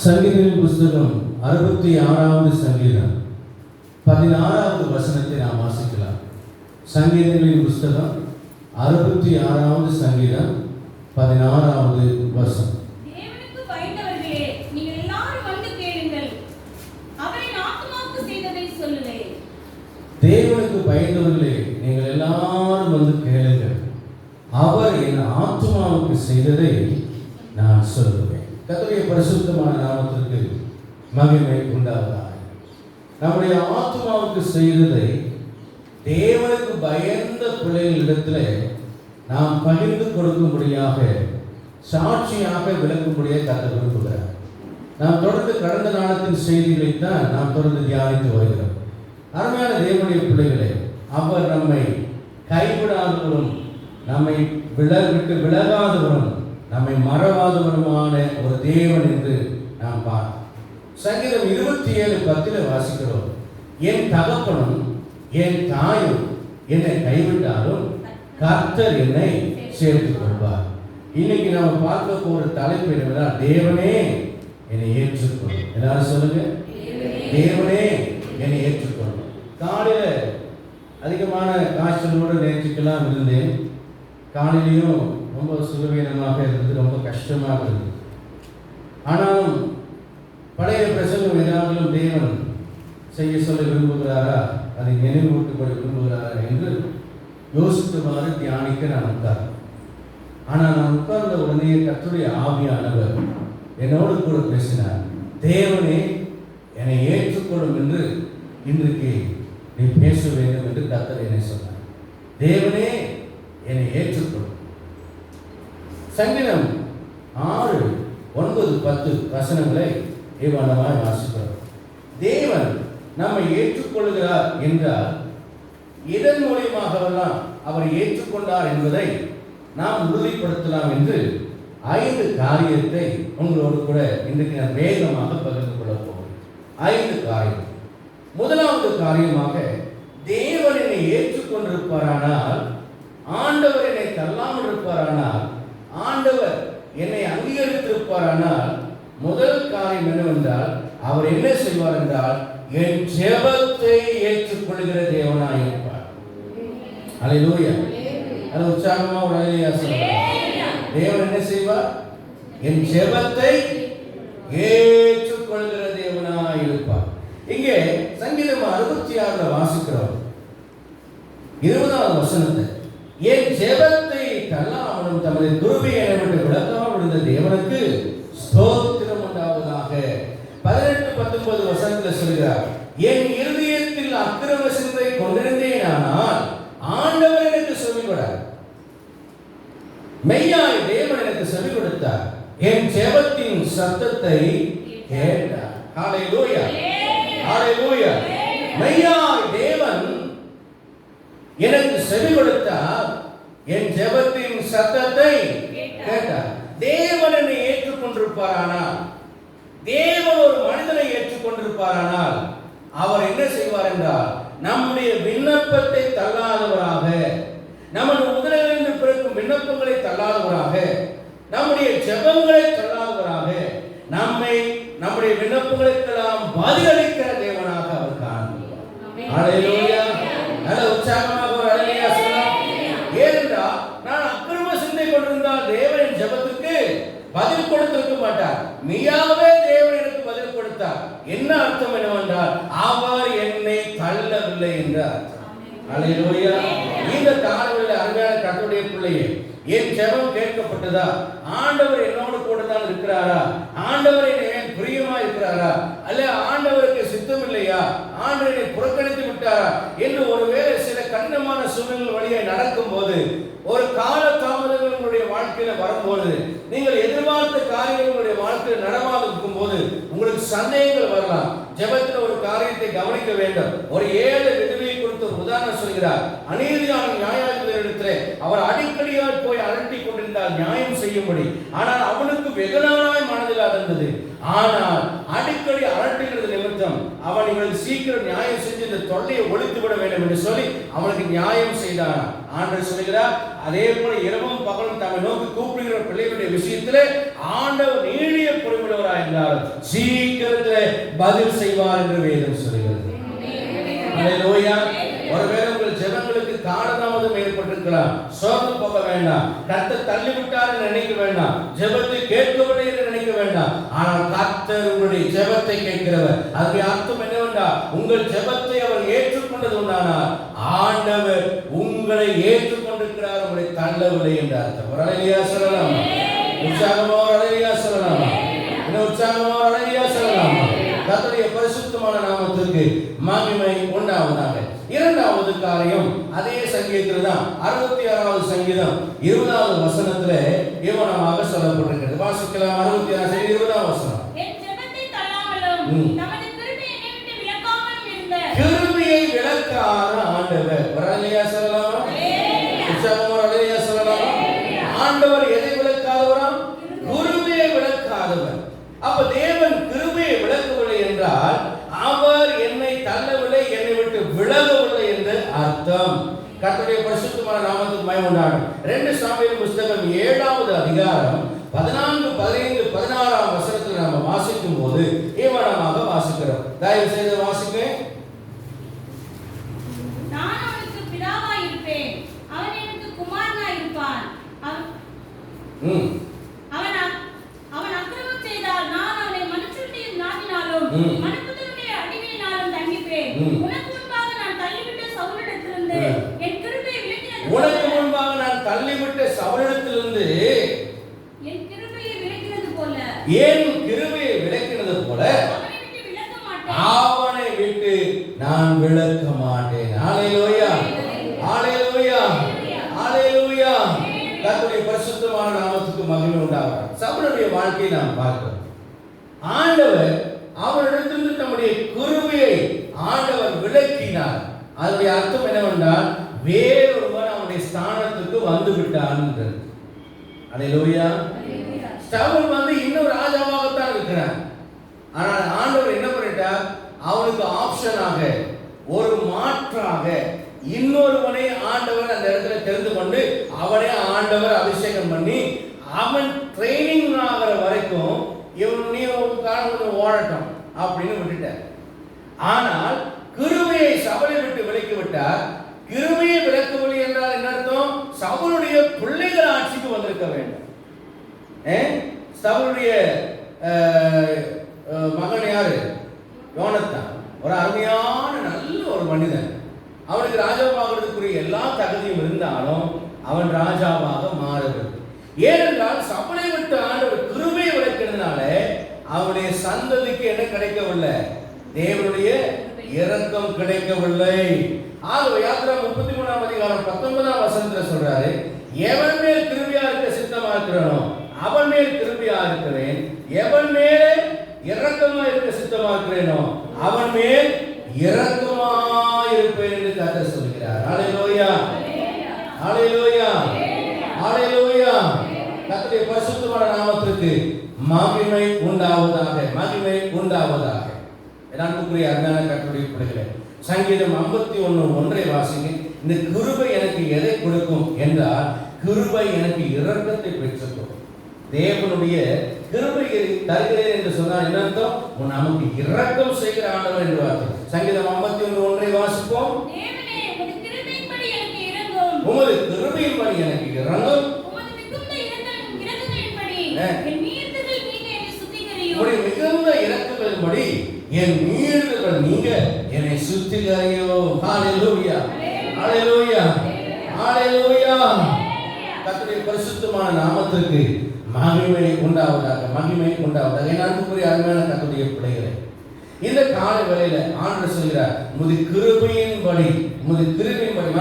சங்கீதங்களின் புஸ்தகம் 66வது சங்கீதம் 16வது வசனத்தை நாம் வாசிக்கலாம். சங்கீதங்களின் புஸ்தகம் 66வது சங்கீதம் 16வது வசனம். தேவனுக்கு பயந்தவர்களே, நீங்கள் எல்லாரும் வந்து கேளுங்கள், அவர் என் ஆத்துமாவுக்கு செய்ததை சொல்லுவேன். தேவனுக்கு பயந்தவர்களே, நீங்கள் எல்லாரும் வந்து கேளுங்கள், அவர் என் ஆத்துமாவுக்கு செய்ததை நான் சொல்லுவேன். கர்த்தருடைய பரிசுத்தமான நாமத்திற்கு மகிமை உண்டாவதாக. நம்முடைய ஆத்துமாவுக்கு செய்ததை தேவனுக்கு பயந்த பிள்ளைகளிடத்தில் நாம் பகிர்ந்து கொடுக்கும்படியாக, சாட்சியாக விளக்கும்படியாக கர்த்தர் விரும்புகிறார். நாம் தொடர்ந்து கடந்த நாளத்தின் செய்திகளைத்தான் நாம் தொடர்ந்து தியானித்து வருகிறோம். அருமையான தேவனுடைய பிள்ளைகளே, அவர் நம்மை கைவிடாதவரும், நம்மை விட்டு விலகாதவரும், நம்மை மறவாதவருமான ஒரு தேவன் என்று நாம் பார்க்கிறோம். சங்கீதம் 27:10 வாசிக்கிறோம். என் தகப்பனும் என் தாயும் என்னை கைவிட்டாலும் கர்த்தர் என்னை சேர்த்துக் கொள்வார். இன்னைக்கு நாம் பார்க்க போற தலைப்பு என்னவென்றால், தேவனே என்னை ஏற்றுக்கொள்ளும். எல்லாரும் சொல்லுங்க, தேவனே என்னை ஏற்றுக்கொள்ளும். காலையில அதிகமான காய்ச்சலோடு நேற்றுக்கெல்லாம் இருந்தேன். காலையிலையும் ரொம்ப சுகவீனமாக இருந்தது, ரொம்ப கஷ்டமாக இருந்தது. ஆனாலும் பழைய பிரசங்கம் ஏதாவது தேவன் செய்ய சொல்ல விரும்புகிறாரா, அதை நினைவூட்டுப்பட விரும்புகிறாரா என்று யோசித்தவாறு தியானிக்க நான் உட்கார்ந்தேன். ஆனால் நான் உட்கார்ந்த உடனே கர்த்தருடைய ஆவியானவர் என்னோடு கூட பேசினார். தேவனே என்னை ஏற்றுக்கொள்ளும் என்று இன்றைக்கு நீ பேச வேண்டும் என்று கர்த்தர் என்னை சொன்னார். தேவனே என்னை ஏற்றுக்கொள்ளும். சங்கீதம் 6, 9, 10 வசனங்களை ஏவானமாய் வாசிக்கிறோம். தேவன் நம்மை ஏற்றுக்கொள்கிறார் என்றால் இதன் மூலியமாகவெல்லாம் அவர் ஏற்றுக்கொண்டார் என்பதை நாம் உறுதிப்படுத்தலாம் என்று 5 காரியத்தை உங்களோடு கூட இன்றைக்கு நான் வேகமாக பகிர்ந்து கொள்ள போகிறேன். 5 காரியம். முதலாவது காரியமாக, தேவன் என்னை ஏற்றுக்கொண்டிருப்பாரானால், ஆண்டவர் என்னை தள்ளாமல் இருப்பாரானால், ஆண்டவர் என்னை அங்கீகரித்திருப்பாரானால், முதல் காரியம் என்னவென்றால், அவர் என்ன செய்வார் என்றால், என் ஜெபத்தை ஏற்றுக்கொள்கிற தேவனாய் இருப்பார். அல்லேலூயா. அது உற்சாகமா ஒரு அல்லேலூயா சொல்லுங்க. தேவன் என்ன செய்வார்? என் ஜெபத்தை ஏற்றுக்கொள்கிற தேவனாய் இருப்பார். இங்கே சங்கீதம் 66 வாசிக்கிறோம் 20வது வசனத்தை. என் ஜெபத்தை தள்ளாமலும் தமது கிருபையை என்னை விலக்காமல் இருந்த தேவனுக்கு ஸ்தோத்திரம் உண்டாவதாக. 18-19 வசனத்தில் சொல்கிறார், என் இருதயத்தில் அக்கிரம சிந்தை கொண்டிருந்தேனானால் ஆண்டவர் எனக்கு சொல்லிக் கொடுத்தார், மெய்யாய் தேவன் எனக்கு சொல்லிக் கொடுத்தார், என் ஜெபத்தின் சத்தத்தை கேட்டார். ஹல்லேலூயா, ஹல்லேலூயா. மெய்யாய் தேவன் எனக்கு செவி கொடுத்தார், என் ஜெபத்தின் சத்தத்தை கேட்டார். தேவன் என்னை ஏற்றுக்கொண்டிருப்பாரானால், தேவன் ஒரு மனிதனை ஏற்றுக்கொண்டிருப்பாரானால், அவர் என்ன செய்வார் என்றால், நம்முடைய விண்ணப்பத்தை தள்ளாதவராக, நமது உதடுகளிலிருந்து பிறக்கும் விண்ணப்பங்களை தள்ளாதவராக, நம்முடைய ஜெபங்களை தள்ளாதவராக, நம்முடைய விண்ணப்பங்களுக்கெல்லாம் பதிலளிக்கிற தேவனாக அவர் காண்கிறார். ஹல்லேலூயா. நல்ல உற்சாகமாக ஒரு அல்லேலூயா சொல்லலாம். ஏனென்றால், நான் அக்கிரம சிந்தை கொண்டிருந்தால் தேவனின் ஜெபத்துக்கு பதில் கொடுத்திருக்க மாட்டார். மெய்யாகவே தேவன் எனக்கு பதில் கொடுத்தார். என்ன அர்த்தம் என்னவென்றால், அவர் என்னை தள்ளவில்லை என்ற அர்த்தம். அல்லேலூயா. இந்த காலங்களில் அருமையான கர்த்தருடைய பிள்ளையே, என் ஜெபம் கேட்கப்பட்டதா? ஆண்டவர் என்னோடு கூட தான் இருக்கிறாரா? ஆண்டவர் என்னை பிரியமா இருக்கிறாரா? அல்ல ஆண்டவருக்கு சித்தம் இல்லையா? ஆண்டவரை புறக்கணித்து விட்டாரா என்று ஒருவேளை சில கடினமான சூழ்நிலை வழியை நடக்கும் போது, ஒரு கால தாமதங்கள் உங்களுடைய வாழ்க்கையில வரும்போது, நீங்கள் எதிர்பார்த்த காரியங்கள் உங்களுடைய வாழ்க்கையில் நடவாதிருக்கும் போது உங்களுக்கு சந்தேகங்கள் வரலாம். ஜெபத்தில் ஒரு காரியத்தை கவனிக்க வேண்டும். ஒரு 7 விதவையை குறித்து ஒரு உதாரணம் சொல்கிறார். அநீதியான நியாயாதிபதியிடத்திலே அவர் அடிக்கடியாக போய் அலட்டி கொண்டிருந்தால் நியாயம் செய்யும்படி, ஆனால் அவனுக்கு வெகுநாளாய் மனதில் இருந்தது. ஆனால் அடிக்கடி அலட்டுகிறது நிமித்தம் அவன் இவனுக்கு சீக்கிரம் நியாயம் செஞ்சு இந்த தொல்லையை ஒழித்து விட வேண்டும் என்று சொல்லி அவனுக்கு நியாயம் செய்தான். ஆண்டவர் சொல்கிறார், அதே போல இரவும் பகலும் தம்மை நோக்கி கூப்பிடுகிற பிள்ளைகளுடைய விஷயத்திலே ஆண்டவர் நீடிய பொறுமையுள்ளவராய் இருந்தாலும் சீக்கிரத்தில் பதில் செய்வார் என்று வேதம் சொல்கிறது. அல்லேலூயா. ஒருவேளை உங்கள் ஜெபங்களுக்கு காலதாமதம் ஏற்பட்டிருக்கலாம். சோர்ந்து போக வேண்டாம். கர்த்தர் தள்ளிவிட்டார் நினைக்க வேண்டாம். ஜெபத்தை கேட்கவில்லை என்று நினைக்க வேண்டாம். ஆனால் கர்த்தர் உங்களுடைய ஜெபத்தை கேட்கிறவர். அதற்கு அர்த்தம் என்னவென்றால் உங்கள் ஜெபத்தை அவர் ஏற்றுக்கொண்டது உண்டானால் ஆண்டவர் உங்களை ஏற்றுக்கொண்டிருக்கிறார், உங்களை தள்ளவில்லை என்று அர்த்தம். ஒரு அல்லேலூயா சொல்லலாமா? உற்சாகமா ஒரு அல்லேலூயா சொல்லலாமா? இன்னும் உற்சாகமா ஒரு அல்லேலூயா சொல்லலாமா? கர்த்தருடைய பரிசுத்தமான நாமத்திற்கு மகிமை உண்டாவதாக. இரண்டாவது காரியம் அதே சங்கீதத்தில் தான் 66வது சங்கீதம் 20வது வசனத்திலே இவனமாக சொல்லப்பட்டிருக்கிறது. வாசிக்கலாம். 66 20வது வசனம். என் ஜெபத்தை தள்ளாமலும் தமது கிருபையை என்னை விட்டு விலக்காமலும் இருந்த கிருபையை விலக்காத ஆண்டவர். அல்லேலூயா சொல்லலாமா? உற்சாகமா அல்லேலூயா சொல்லலாமா? ஆண்டவர் எதை விலக்காதவராம்? கிருபையை விலக்காதவர். அப்ப தேவன் கிருபையை விலக்கவில்லை என்றால் அவர் என்னை தள்ளவில்லை, என்னை விட்டு விலகவில்லை என்று அர்த்தம். கர்த்தருடைய பரிசுத்தமான நாமத்துக்கு மகிமை உண்டாகட்டும். 2 சாமுவேல் புத்தகம் 7வது அதிகாரம் 14, 15, 16 வசனத்தில் நாம் வாசிக்கும் போது ஏவனமாக வாசிக்கிறோம். தயவு செய்து வாசிங்க. நான் அவனுக்கு பிதாவாய் இருப்பேன், அவன் எனக்கு குமாரனாய் இருப்பான். அவன் அக்கிரமம் செய்தால் நான் அவனை மனுஷனுடைய நாவினாலும் மனுபுத்திரனுடைய அடிமையினாலும் தண்டிப்பேன். உனக்கு முன்பாக நான் தள்ளிவிட்ட சவுலிடத்திலிருந்து என் கிருபையை விலக்கினது போல உனக்கு முன்பாக நான் தள்ளிவிட்ட சவுலிடத்திலிருந்து என் கிருபையை விலக்கினது போல என் கிருபையை விலக்கினது போல அவனை விட்டு விலக்க மாட்டேன். அவனை விட்டு நான் விலக்க மாட்டேன். ஹல்லேலூயா. ஹல்லேலூயா. ஹல்லேலூயா. கர்த்தருடைய பரிசுத்தமான நாமத்துக்கு மகிமை உண்டாகட்டும். சவுலுடைய வாழ்க்கையை நாம் பார்க்கிறோம். ஆண்டவர் அவரிடத்திலிருந்து தம்முடைய கிருபையை ஆண்டவர் விலக்கினார். அதனுடைய அர்த்தம் என்னவென்றால் வேறொருவர் அவனுடைய ஸ்தானத்துக்கு வந்து விட்டான் என்றது. அல்லேலூயா. சவுல் வந்து இன்னும் ராஜாவாகத்தான் இருக்கிறார். ஆனால் ஆண்டவர் என்ன பண்ணிட்டார்? அவனுக்கு ஆப்ஷனாக ஒரு மாற்றாக இன்னொருவனை ஆண்டவர் அந்த இடத்துல தெரிந்து கொண்டு அவனே ஆண்டவர் அபிஷேகம் பண்ணி அவன் ட்ரைனிங் ஆகிற வரைக்கும் இவன் நீ காரணம் ஓடட்டும் அப்படின்னு விட்டுட்டார். ஆனால் கிருபையை சவுலை விட்டு விலக்கி விட்டார். கிருபையை விலக்கவில்லை என்றால் என்ன அர்த்தம்? சவுலுடைய பிள்ளைகள் ஆட்சிக்கு வந்திருக்க வேண்டும். சவுலுடைய மகன் யாரு? யோனத்தான். ஒரு அருமையான நல்ல ஒரு மனிதன். அவனுக்கு ராஜாவாகிறதுக்குரிய எல்லா தகுதியும் இருந்தாலும் அவன் ராஜாவாக மாறவில்லை. ஏனென்றால் சவுலை விட்டு ஆண்டவர் கிருபையை விலக்கினதுனால அவனுடைய சந்ததிக்கு என்ன கிடைக்கவில்லை? தேவனுடைய இரக்கம் கிடைக்கவில்லை. ஆகவே யாத்திரா 33ஆம் அதிகாரம் 19ஆம் வசனத்துல சொல்றாரு, எவன் மேல் கிருபையா இருக்க சித்தமா இருக்கிறானோ அவன் மேல் கிருபையா இருக்கிறேன், எவன் மேலே இரக்கமா இருக்க சித்தமா இருக்கிறேனோ அவன் மேல் இரக்கமா இருப்பேன் என்று கர்த்தர் சொல்கிறார். ஹல்லேலூயா. ஹல்லேலூயா. ஹல்லேலூயா. கர்த்தருடைய பரிசுத்தமான நாமத்திற்கு மகிமை உண்டாவதாக. மகிமை உண்டாவதாக. அன்புக்குரிய அருமையான கர்த்தருடைய பிள்ளைகளே, சங்கீதம் 51:1 வாசிங்க. இந்த கிருபை எனக்கு எதை கொடுக்கும் என்றால் கிருபை எனக்கு இரக்கத்தை பெற்றுக்கும். தேவனுடைய கிருபையை தருகிறேன் என்று சொன்னால் என்ன அர்த்தம்? நமக்கு இரக்கம் செய்கிற ஆண்டவர் என்று வார்த்தை. சங்கீதம் 51:1 வாசிப்போம். தேவனே உமது கிருபையின்படி எனக்கு இரங்கும். உமது கிருபையின்படி எனக்கு இரங்கும். உமது மிகுந்த இரக்கங்களின்படி என் மீறுதல்கள் நீங்க என்னை சுத்திகரியும். உம்முடைய மிகுந்த இரக்கங்களின்படி என் மீறுதல்கள் நீங்க என்னை சுத்திகரியும். ஹல்லேலூயா. ஹல்லேலூயா. ஹல்லேலூயா. கர்த்தருடைய பரிசுத்தமான நாமத்திற்கு மகிமை உண்டாவதாக. மகிமை உண்டாவதாக. என் அன்புக்குரிய அருமையான கர்த்தருடைய பிள்ளைகளே, இந்த காலை வேளையில ஆண்டவர் சொல்கிறார், உமது கிருபையின்படி, உமது கிருபையின்படி.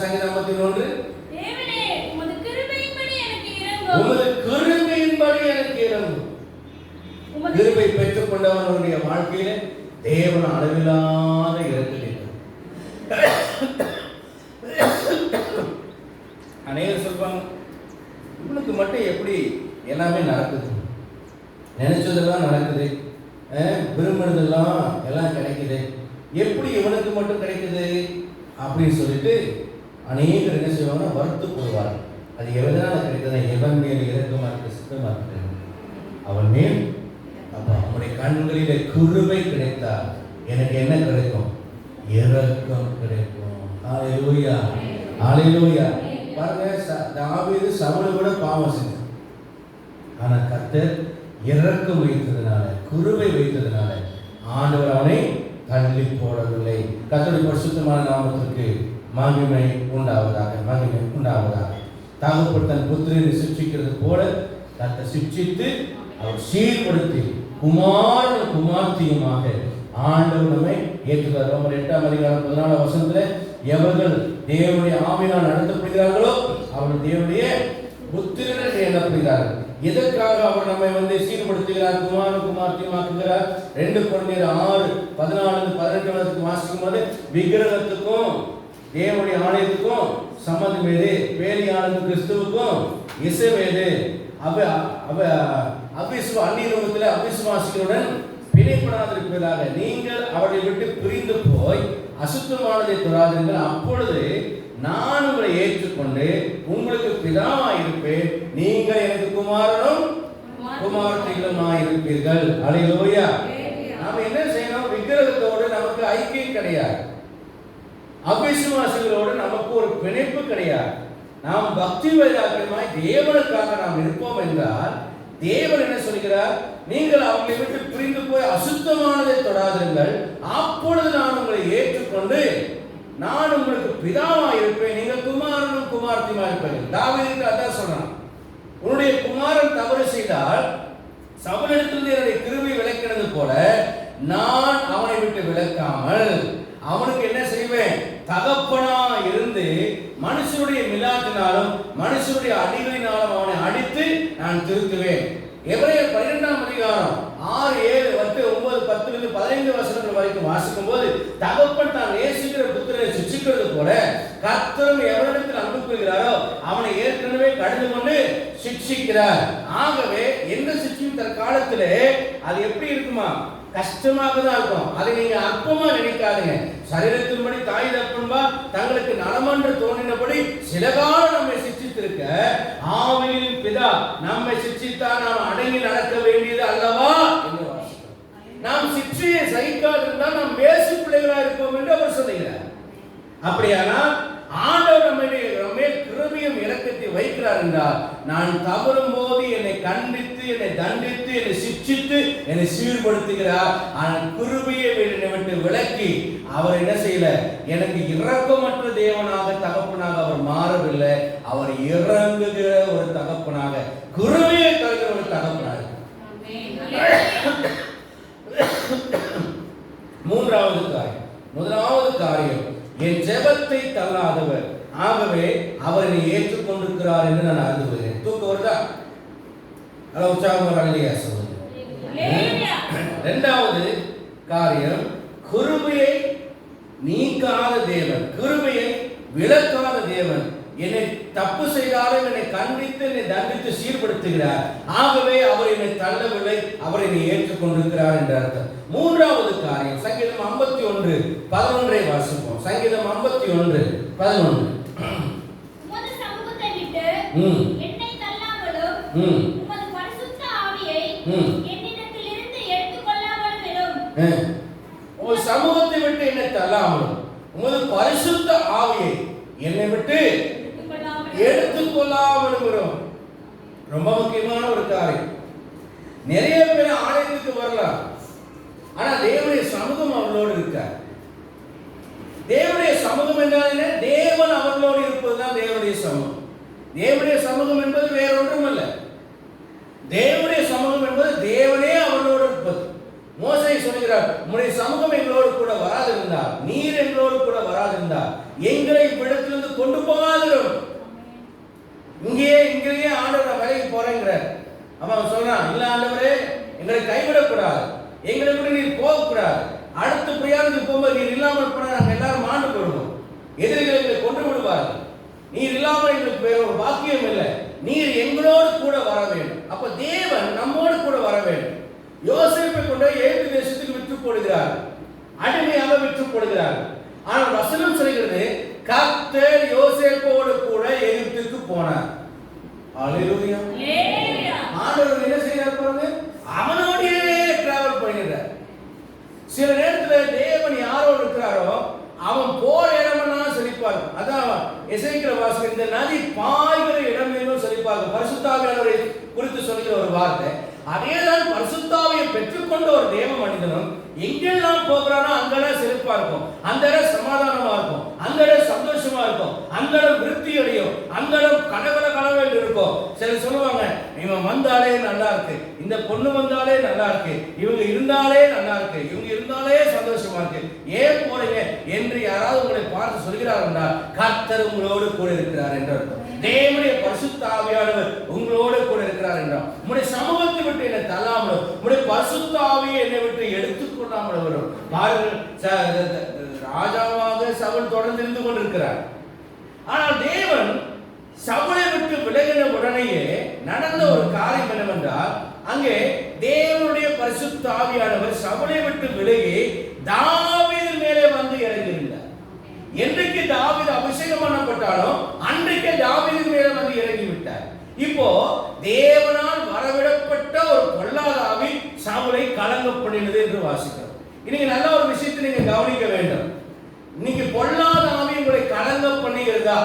சங்கீதம் 51. தேவனே உமது கிருபையின்படி எனக்கு இரங்கும். உமது கிருபையின்படி எனக்கு இரங்கும். கிருபை பெற்றுக் கொண்டவனுடைய வாழ்க்கையில தேவன் அளவில்லாத இரக்கம். அநேகர் சொல்வாங்க, இவனுக்கு மட்டும் எப்படி எல்லாமே நடக்குது, நினைச்சதெல்லாம் நடக்குது, விரும்பினதெல்லாம் எல்லாம் கிடைக்குது, எப்படி இவனுக்கு மட்டும் கிடைக்குது அப்படின்னு சொல்லிட்டு அநேகர் என்ன செய்வாங்கன்னா வருத்து போடுவார். அது எதனால கிடைத்தது? எவன் மேல் இரக்கமா இருக்க சித்தமா இருக்கிறது அவன் மேல் கண்களிலே கிருபை கிடைத்தால் எனக்கு என்ன கிடைக்கும்? இரக்கம் கிடைக்கும். ஹalleluya, ஹalleluya. பாருங்க, தாவீது சவுலை விட பாவம் செஞ்சான். ஆனா கர்த்தர் இரக்கம் வைத்ததுனால, கிருபை வைத்ததுனால ஆண்டவர் அவனை தள்ளி போடவில்லை. கர்த்தருடைய பரிசுத்தமான நாமத்திற்கு மகிமை உண்டாவதாக, மகிமை உண்டாவதாக. தகப்பன் தன் புத்திரனை சிக்ஷிக்கிறது போல கர்த்தர் சிக்ஷித்து அவர் சீர்படுத்தி குமாரன் குமார்த்தியுமாக ஆண்டவர் நம்மை ஏற்றுகிறார். ரோமர் 8:14 எவர்கள் தேவனுடைய ஆவியினால் நடத்தப்படுகிறார்களோ அவர்கள் தேவனுடைய புத்திரர்கள் எண்ணப்படுகிறார்கள். எதற்காக அவர் நம்மை சீர்படுத்துகிறார், குமாரன் குமார்த்தியுமாக்குகிறார்? 2 கொரிந்தியர் 6:14-18 வாசிக்கும் போது விக்கிரகத்துக்கும் தேவனுடைய ஆலயத்துக்கும் சம்பந்தம் ஏது? வேலியானது கிறிஸ்துவுக்கும் இசைவேது. அந்நியத்தில் அவிசுவாசிகளுடன் பிணைப்படாதிருப்பதாக நீங்கள் அவர்களை விட்டு பிரிந்து போய் அசுத்தமானதை தொடாதீர்கள். அப்பொழுது நான் உங்களை ஏற்றுக்கொண்டு உங்களுக்கு பிதாவாயிருப்பேன், நீங்கள் எனக்கு குமாரனும் குமாரத்திகளுமாயிருப்பீர்கள். அல்லேலூயா. நாம என்ன செய்யணும்? விக்கிரகத்தோடு நமக்கு ஐக்கியம் கிடையாது, அவிசுவாசிகளோடு நமக்கு ஒரு பிணைப்பு கிடையாது. நாம் பக்தி வைராக்கியமாய் தேவனுக்காக நாம் இருப்போம் என்றால் தேவன் என்ன சொல்கிறார்? நீங்கள் அவர்களை விட்டு பிரிந்து போய் அசுத்தமானதை தொடாதீர்கள், அப்பொழுது நான் உங்களை ஏற்றுக்கொண்டு நான் உங்களுக்கு பிதாவாக இருப்பேன், நீங்கள் குமாரனும் குமார்த்தியுமா இருப்பீர்கள். தாவீதுக்கு அதான் சொன்னான். உன்னுடைய குமாரன் தவறு செய்தால் சவுலிடத்திலிருந்து என்னுடைய கிருபை விலக்கினது போல நான் அவனை விட்டு விலக்காமல் அவனுக்கு என்ன செய்வேன்? தகப்பனா இருந்து மனுஷனுடைய மிலாட்டினாலும் மனுஷனுடைய அடிகளினாலும் அவனை அடித்து நான் திருத்துவேன். எபிரேயர் 12:6, 7, 8, 9, 10, 15 வசனங்கள் வரைக்கும் வாசிக்கும் போது தகப்பன் தான் நேசிக்கிற புத்திரனை சிட்சிக்கிறது போல கர்த்தரும் எவரிடத்தில் அன்பு கொள்கிறாரோ அவனை ஏற்கனவே கடிந்து கொண்டு சிட்சிக்கிறார். ஆகவே எந்த சிட்சியும் தற்காலத்திலே அது எப்படி இருக்குமா? கஷ்டமாக தான் இருக்கும். அதை நீங்க அற்பமா நினைக்காதீங்க. சரீரத்தின்படி தாய் தகப்பன்பா தங்களுக்கு நலமன்று தோன்றினபடி சில காலம் நம்மை சிட்சித்திருக்க ஆவியின் பிதா நம்மை சிட்சித்தா நாம் அடங்கி நடக்க வேண்டியது அல்லவா என்று வாசிக்கிறோம். நாம் சிட்சையை சகிக்காதிருந்தால் நாம் வேசு பிள்ளைகளாக இருப்போம் என்று அவர் சொல்லுகிறார். அப்படியானால் ஆண்டவர் நம்மை கிருபையும் இரக்கத்தை வைக்கிறார் என்றால் நான் தவறும் போது என்னை கண்டித்து என்னை தண்டித்து என்னை சிட்சித்து என்னை சீர்படுத்துகிறார். ஆனால் கிருபையை விட்டு விலக்கி அவர் என்ன செய்யல? எனக்கு இரக்கமற்ற தேவனாக தகப்பனாக அவர் மாறவில்லை. அவர் இறங்குகிற ஒரு தகப்பனாக, கிருபையை தருகிற ஒரு தகப்பனாக. முதலாவது காரியம் என் ஜெபத்தை தள்ளாதவர், ஆகவே அவர் என்னை ஏற்றுக்கொண்டிருக்கிறார் என்று நான் அறிந்து கொள்கிறேன். தூக்கம் வருதா? உற்சாகம் அழகியா சொல்லுங்க. இரண்டாவது காரியம், கிருபையை நீக்காத தேவன், கிருபையை விலக்காத தேவன். என்னை தப்பு செய்தாலும் என்னை கண்டித்து என்னை தண்டித்து சீர்படுத்துகிறார். ஆகவே அவர் என்னை தள்ளவில்லை, அவர் என்னை ஏற்றுக்கொண்டிருக்கிறார் என்ற அர்த்தம். மூன்றாவது காரியம் சங்கீதம் 51:11 வாசிப்போம். சங்கீதம் 51:11. உமது சமூகத்தை விட்டு என்னை தள்ளாமலும் உமது பரிசுத்த ஆவியை என்னிடத்திலிருந்து எடுத்துக்கொள்ளாமலும் இரும். உமது சமூகத்தை விட்டு என்னை தள்ளாமலும் உமது பரிசுத்த ஆவியை என்னை விட்டு எடுத்துக்கொள்ளாமலும் இரும். ரொம்ப முக்கியமான ஒரு காரியம். நிறைய பேர் ஆலயத்துக்கு வரலாம், ஆனா தேவனுடைய சமூகம் அவர்களோடு இருக்கார். தேவனுடைய சமூகம் என்றால் என்ன? தேவன் அவர்களோடு இருப்பதுதான் தேவனுடைய சமூகம். தேவனுடைய சமூகம் என்பது வேற ஒன்றும் அல்ல. தேவனுடைய சமூகம் என்பது தேவனே அவர்களோடு இருப்பது. மோசே சொல்கிறார், உம்முடைய சமூகம் எங்களோடு கூட வராதிருந்தால், நீர் எங்களோடு கூட வராதிருந்தால் எங்களை இவ்விடத்திலிருந்து கொண்டு போகாதிரும். இங்கேயே ஆண்டவர் வேலைக்கு போறேங்கிறார். அவன் சொல்றான், இல்ல ஆண்டவரே எங்களை கைவிடக்கூடாது, எங்களை விட நீர் போகக்கூடாது. அடுத்த பிரயாணத்துக்கு போகும்போது நீர் இல்லாமல் போனா நாங்கள் எல்லாரும் மாண்டு போடுவோம், எதிரிகளை எங்களை கொண்டு விடுவார்கள். நீர் இல்லாமல் எங்களுக்கு வேற ஒரு பாக்கியம் இல்லை, நீர் எங்களோடு கூட வர வேண்டும். அப்ப தேவன் நம்மோடு கூட வர வேண்டும். யோசேப்பை கொண்டு எகிப்து தேசத்துக்கு விற்று போடுகிறார், அடிமையாக விற்று போடுகிறார். ஆனால் வசனம் சொல்கிறது, கர்த்தர் யோசேப்போடு கூட எகிப்துக்கு போனார். அல்லேலூயா. ஆண்டவர் என்ன செய்தார் பாருங்க, அவனோடே டிராவல் பண்ணி அதேதான் பரிசுத்தாவியை பெற்றுக்கொண்ட ஒரு தேவ மனிதனும் எங்கெல்லாம் போகிறானோ அங்கெல்லாம் செழிப்பா இருக்கும், அந்த இடம் சமாதானமா இருக்கும், அந்த இடம் சந்தோஷமா இருக்கும், அந்த இடம் விருத்தி அடையும், அந்த இடம் கலகல கலவல் இருக்கும். சிலர் சொல்லுவாங்க, இவன் வந்தாலே நல்லா இருக்கு, இந்த பொண்ணு வந்தாலே நல்லா இருக்கு, இவங்க இருந்தாலே நல்லா இருக்கு, இவங்க இருந்தாலே சந்தோஷமா இருக்கு, ஏன் போறீங்க என்று யாராவது உங்களை பார்த்து சொல்கிறார் என்றால் கர்த்தர் உங்களோடு கூட இருக்கிறார் என்று அர்த்தம். தேவனுடைய பரிசுத்த ஆவியானவர் உங்களோடு கூட இருக்கிறார் என்றால் உங்களுடைய சமூகத்தை விட்டு என்னை தள்ளாமலும் உங்களுடைய பரிசுத்த ஆவியை என்னை விட்டு எடுத்துக்கொள்ளாமல் வரும். பாருங்கள், ராஜாவாக சவுல் தொடர்ந்து இருந்து கொண்டிருக்கிறார். ஆனால் தேவன் சவுலை விட்டு விலகின உடனேயே நடந்த ஒரு காரியம் என்னவென்றால், அங்கே தேவனுடைய பரிசுத்த ஆவியானவர் சவுலை விட்டு விலகி தாவீது மேலே வந்து இறங்கியிருந்தார். என்றைக்கு தாவீது அபிஷேகம் பண்ணப்பட்டாலும் அன்றைக்கு தாவீது மேலே வந்து இறங்கி விட்டார். இப்போ தேவனால் வரவிடப்பட்ட ஒரு பொல்லாத ஆவி சவுலை கலங்கப்படினது என்று வாசிக்கிறோம். இன்னைக்கு நல்ல ஒரு விஷயத்தை நீங்க கவனிக்க வேண்டும். நீங்க பொல்லாத ஆவி உங்களை கலங்க பண்ணுகிறதா,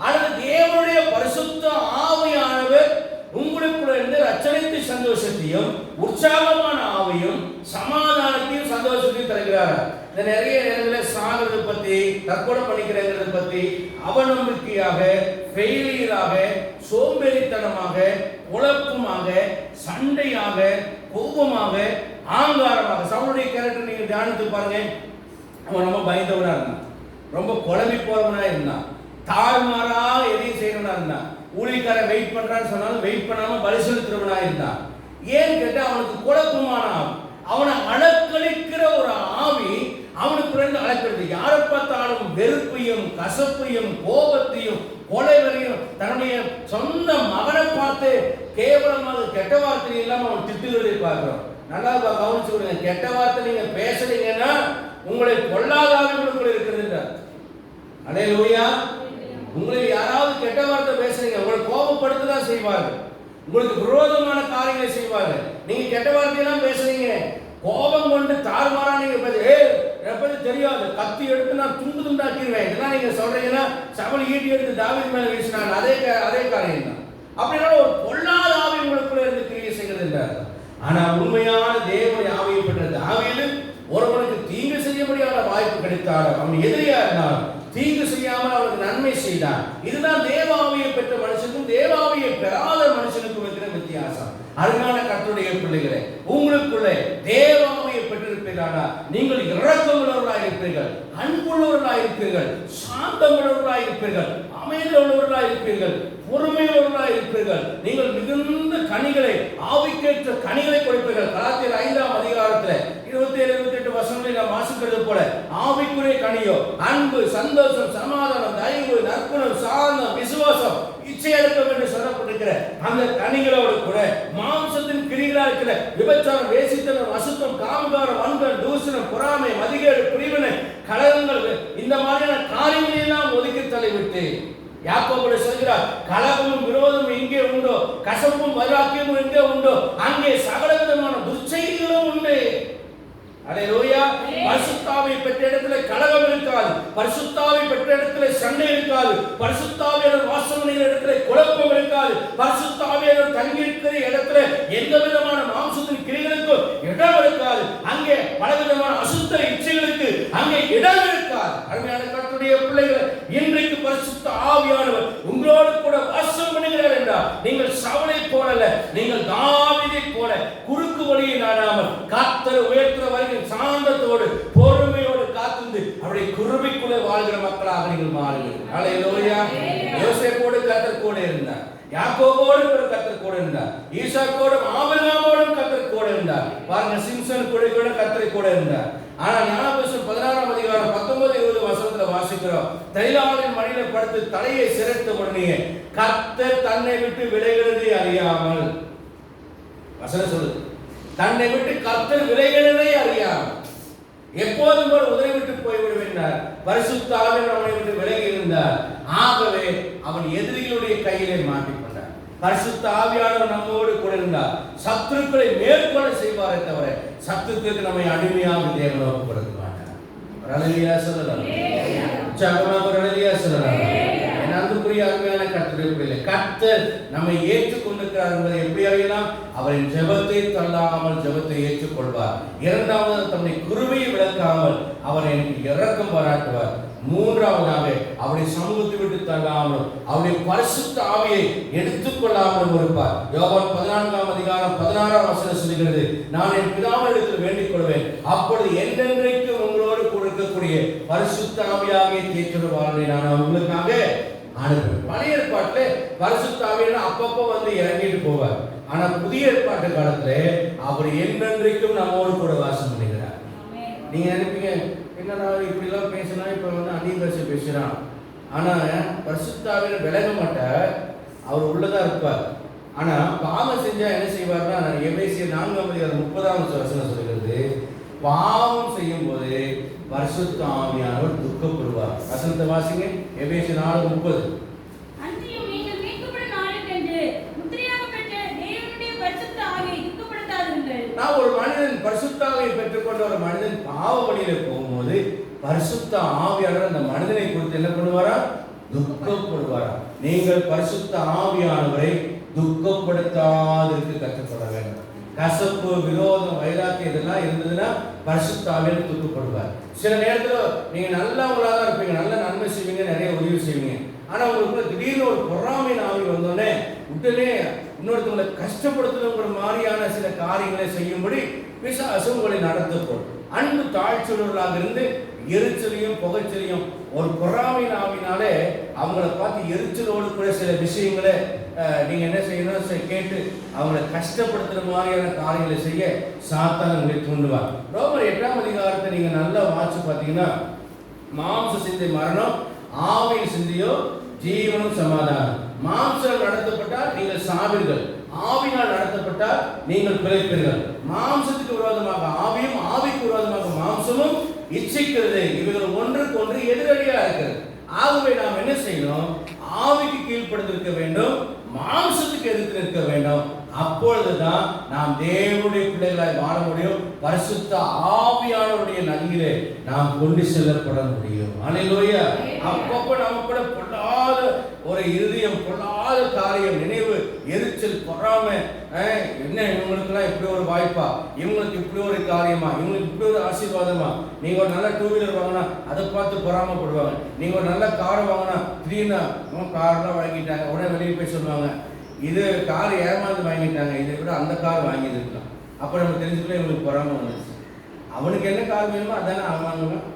அல்லது தேவனுடைய பரிசுத்த ஆவியானவர் உங்களுக்குள்ள இருந்து ரட்சணித்து சந்தோஷத்தையும் உற்சாகமான ஆவியும் சமாதானத்தையும் சந்தோஷத்தையும் தருகிறார். இந்த நிறைய நேரங்களில் சாகிறத பத்தி, தற்கொலை பண்ணிக்கிறத பத்தி, அவநம்பிக்கையாக, ஃபெயிலியராக, சோம்பேறித்தனமாக, குழப்பமாக, சண்டையாக, கோபமாக, ஆங்காரமாக. சவுளுடைய கேரக்டர் நீங்க தியானித்து பாருங்க. அவன் ரொம்ப பயந்தவனா இருந்தான், ரொம்ப குழம்பி போறவனா இருந்தான், தாழ்மாறா எதையும் செய்யறவனா இருந்தான், ஊழியக்காரன் வெயிட் பண்றான்னு சொன்னாலும் வெயிட் பண்ணாம பலி செலுத்துறவனா இருந்தான். ஏன்னு கேட்டா அவனுக்கு குழப்பமான ஆவி, அவனை அலக்களிக்கிற ஒரு ஆவி அவனுக்கு இருந்து அலக்கிறது. யாரை பார்த்தாலும் வெறுப்பையும் கசப்பையும் கோபத்தையும் கொலைவரையும், தன்னுடைய சொந்த மகனை பார்த்து கேவலமாக கெட்ட வார்த்தை இல்லாம அவன் திட்டுகிறதை பார்க்கிறோம். நல்லா கவனிச்சு விடுங்க. கெட்ட வார்த்தை நீங்க பேசுறீங்கன்னா உங்களை பொல்லாதாவிகளுக்குள்ள இருக்கிறது. அல்லேலூயா. உங்களுக்கு யாராவது கெட்ட வார்த்தை பேசுறீங்க, உங்களை கோபப்படுத்ததான் செய்வார்கள், உங்களுக்கு விரோதமான காரியங்களை செய்வார்கள். நீங்க கெட்ட வார்த்தையெல்லாம் பேசுறீங்க, கோபம் கொண்டு தாறுமாறா நீங்க எப்படி தெரியாது, கத்தி எடுத்து நான் துண்டு துண்டாக்கிடுவேன் இதெல்லாம் நீங்க சொல்றீங்கன்னா, சவுல் ஈட்டி எடுத்து தாவீது மேல வீசினாங்க, அதே காரியம் தான். அப்படின்னா ஒரு பொல்லாத ஆவி உங்களுக்குள்ள இருந்து கிரியை செய்கிறது இல்லை. ஆனா உண்மையான தேவனுடைய ஆவியை பெற்ற தாவீது ஒருவனுக்கு தீங்கு செய்ய முடியாத வாய்ப்பு கிடைத்தாலும், அவன் எதிரியா இருந்தாலும் தீங்கு செய்யாமல் அவனுக்கு நன்மை செய்தான். இதுதான் தேவாவியை பெற்ற மனுஷனுக்கும் தேவாவியை பெறாத மனுஷனுக்கும் இருக்கிற வித்தியாசம். அருமையான கர்த்தருடைய பிள்ளைகளே, உங்களுக்குள்ளே தேவாவியை பெற்றிருப்பீர்களா, நீங்கள் இரக்கமுள்ளவர்களாக இருப்பீர்கள், அன்புள்ளவர்களாக இருப்பீர்கள், சாந்தமுள்ளவர்களாக இருப்பீர்கள், அமைதி உள்ளவர்களாக இருப்பீர்கள், பொறுமையுள்ளவர்களாக இருப்பீர்கள். நீங்கள் மிகுந்த கனிகளை, ஆவிக்கேற்ற கனிகளை கொடுப்பீர்கள். கலாத்தியர் 5ஆம் அதிகாரத்தில் 27-28 வசனங்களை நாம் வாசிக்கிறது போல ஆவிக்குரிய கனியோ அன்பு, சந்தோஷம், சமாதானம், தயவு, நற்குணம், சாந்தம், விசுவாசம், இச்சையடக்கம் என்று சொல்லப்பட்டிருக்கிற அந்த கனிகளோடு கூட மாம்சத்தின் கிரிகளா இருக்கிற விபச்சாரம், வேசித்தனம், அசுத்தம், காமகாரம், வன்கண், தூஷணம், பொறாமை, மதிகேடு, பிரிவினை, கலகங்கள், இந்த மாதிரியான காரியங்களை எல்லாம் ஒதுக்கி தள்ளிவிட்டு யாக்கோபு சொல்கிறார், கலகமும் விரோதமும் எங்கே உண்டோ, கசப்பும் வைராக்கியமும் எங்கே உண்டோ அங்கே சகல விதமான துர்ச்செய்திகளும் உண்டு. அல்லேலூயா. பரிசுத்தாவை பெற்ற இடத்துல கலகம் இருக்காது, பரிசுத்தாவை பெற்ற இடத்துல சண்டை இருக்காது, பரிசுத்தாவியர் வாசம் பண்ணுகிற இடத்துல குழப்பம் இருக்காது, பரிசுத்தாவியர் தங்கி இருக்கிற இடத்துல எந்த விதமான மாம்சத்தின் கிரிகளுக்கும் இடம் இருக்காது, அங்கே பலவிதமான அசுத்த இச்சைகளுக்கு அங்கே இடம் இருக்காது. அருமையான கர்த்தருடைய பிள்ளைகளை, இன்றைக்கு பரிசுத்த ஆவியானவர் உங்களோடு கூட வாசம் பண்ணுகிறார் என்றால் நீங்கள் சவுலை போல, நீங்கள் தாவீதை போல குறுக்கு வழியை நாடாமல் கர்த்தர் உயர்த்துற வரைக்கும் சாந்தத்தோடு பொறுமையோடு காத்து அவருடைய குருவிக்குள்ளே வாழ்கிற மக்களாக நீங்கள் மாறுங்கள். அல்லேலூயா. யோசேப்போடு கர்த்தர் கூட இருந்தார், யாக்கோபோடு கர்த்தர் கூட இருந்தார், ஈசாக்கோடும் ஆபிரகாமோடும் கர்த்தர் கூட இருந்தார். பாருங்க, சிம்சன் கூட கர்த்தர் கூட இருந்தார். ஆனா ஞானபுஸ்தகம் 16ஆம் அதிகாரம் 19-20 வசனத்துல வாசிக்கிறோம், தைலாளின் மடியில படுத்து தலையை சிரைத்த உடனே கர்த்தர் தன்னை விட்டு விலகிறதை அறியாமல், வசனம் சொல்லுது, தன்னை விட்டு கர்த்தர் விலகிறதை அறியாமல் எப்போதும் ஒரு உதவி விட்டு போய்விடுவார். பரிசுத்த ஆவியானவர் அவனை விட்டு விலகி இருந்தார். ஆகவே அவன் எதிரிகளுடைய கையிலே மாட்டிக்கொண்டார். பரிசுத்த ஆவியானவர் நம்மோடு கூட இருந்தார். சத்துருக்களை மேற்கொள்ள செய்வாரே தவிர சத்துருக்களுக்கு நம்மை அடிமையாக தேவன் ஒப்புக்கொடுக்க மாட்டார். அல்லேலூயா சொல்லலாம். உற்சாகமாக ஒரு அல்லேலூயா சொல்லலாம். என் அன்புக்குரிய அருமையான கர்த்தருடைய பிள்ளை, கர்த்தர் நம்மை ஏற்றுக்கொண்டிருக்கிறார் என்பதை எப்படி அறியலாம்? அவரின் ஜெபத்தை தள்ளாமல் ஜெபத்தை ஏற்றுக்கொள்வார். இரண்டாவது, தம்முடைய கிருபையை விளக்காமல் அவர் எனக்கு இரக்கம் பாராட்டுவார். மூன்றாவதாக, அவருடைய சமூகத்தை விட்டு தள்ளாமல் அவருடைய பரிசுத்த ஆவியை எடுத்துக்கொள்ளாமல் இருப்பார். யோவான் 14:16 சொல்கிறது, நான் என் பிதாவினிடத்தில் வேண்டிக் கொள்வேன், அப்பொழுது என்றென்றைக்கு உங்களோடு கூட இருக்கக்கூடிய பரிசுத்த ஆவியாகிய தேற்றுவார்களை நான் உங்களுக்காக அனுப்புவேன். பழைய ஏற்பாட்டிலே பரிசுத்த ஆவியான அப்பப்போ வந்து இறங்கிட்டு போவார். ஆனா புதிய ஏற்பாட்டு காலத்துல அவர் என்றென்றைக்கும் நம்மோடு கூட வாசம் பண்ணுகிறார். நீங்க நினைப்பீங்க, என்னடா இப்படி எல்லாம் பேசினா, இப்ப வந்து அந்நிய பாஷை பேசுறான். ஆனா பரிசுத்த ஆவியில விலக மாட்டார், அவர் உள்ளதா இருப்பார். ஆனா பாவம் செஞ்சா என்ன செய்வார்னா, எபேசியர் 4:30 சொல்கிறது, பாவம் செய்யும் போது பரிசுத்த ஆவியானவர் துக்கப்படுவார். வசனத்தை வாசிங்க, எபேசியர் 4:30. அன்றியும் நீங்கள் மீட்கப்படும் நாளுக்கென்று முத்திரையாக பெற்ற தேவனுடைய பரிசுத்த ஆவியை துக்கப்படுத்தாதீர்கள். நான் ஒரு மனிதன் பரிசுத்த ஆவியை பெற்றுக்கொண்ட ஒரு மனிதன் பாவ வழியில போகும்போது பரிசுத்த ஆவியானவர் அந்த மனிதனை குறித்து என்ன பண்ணுவாரா? துக்கப்படுவாரா? நீங்கள் பரிசுத்த ஆவியானவரை துக்கப்படுத்தாதற்கு கற்றுக்கொள்ள வேண்டும். கசப்பு, விரோதம், வைராக்கியம் இதெல்லாம் இருந்ததுன்னா பரிசுத்த ஆவியானவர் துக்கப்படுவார். சில நேரத்தில் நீங்க நல்லவங்களாக தான் இருப்பீங்க, நல்ல நன்மை செய்வீங்க, நிறைய உதவி செய்வீங்க. ஆனா உங்களுக்கு திடீர்னு ஒரு பொறாமை ஆவி வந்தோடனே உடனே இன்னொருத்தவங்களை கஷ்டப்படுத்துகிற மாதிரியான சில காரியங்களை செய்யும்படி பிசாசு உங்களை நடத்தப்போம். அன்பு தாழ்ச்சியுள்ளவர்களாக இருந்து எரிச்சலையும் புகைச்சலையும் ஒரு பொறாமை ஆவினாலே அவங்கள பார்த்து எரிச்சலோடு கூட சில விஷயங்களை நீங்க என்ன செய்யணும் கேட்டு அவங்களை கஷ்டப்படுத்துற மாதிரியான காரியங்களை செய்ய சாத்தான் உங்களை தூண்டுவார். ரோமர் 8 நீங்க நல்லா வாட்சி பார்த்தீங்கன்னா, மாம்ச சிந்தை மரணம், ஆவியின் சிந்தையோ ஜீவனும் சமாதானம். மாம்சம் நடத்தப்பட்டால் நீங்கள் சாவீர்கள், ஆவினால் நடத்தப்பட்டால் நீங்கள் பிழைப்பீர்கள். மாம்சத்துக்கு விரோதமாக ஆவியும், ஆவிக்கு விரோதமாக மாம்சமும் இச்சைக்கிறது. இவைகள் ஒன்றுக்கு ஒன்று எதிரடியா இருக்கிறது. ஆகவே நாம் என்ன செய்யணும்? ஆவிக்கு கீழ்ப்படுத்திருக்க வேண்டும், மாம்சத்துக்கு எதிர்த்து நிற்க வேண்டும். அப்பொழுதுதான் நாம் தேவனுடைய பிள்ளைகளாய் வாழ முடியும். பரிசுத்த ஆவியானவருடைய நதியிலே நாம் கொண்டு செல்லப்பட முடியும். அல்லேலூயா. அப்பப்போ நமக்கு பொல்லாத ஒரு இருதயம், பொல்லாத காரியம், நினைவு, எரிச்சல், பொறாமை, என்ன இவங்களுக்குலாம் இப்படி ஒரு வாய்ப்பா, இவங்களுக்கு இப்படி ஒரு காரியமா, இவங்களுக்கு இப்படி ஒரு ஆசீர்வாதமா. நீங்க ஒரு நல்ல 2 வீலர் வாங்கினா அதை பார்த்து பொறாமப்படுவாங்க. நீங்க ஒரு நல்ல கார் வாங்கினா திடீர்னு கார்லாம் வாங்கிட்டாங்க, உடனே வெளியே போய் சொல்லுவாங்க, இது கார் ஏமாந்து வாங்கிட்டாங்க, இதை விட அந்த கார் வாங்கியிருக்கலாம். அப்போ நம்ம தெரிஞ்சுக்கலாம் இவங்களுக்கு பொறாமை வந்துச்சு. அவனுக்கு என்ன கார் வேணுமோ அதானே அவன் வாங்குவான்.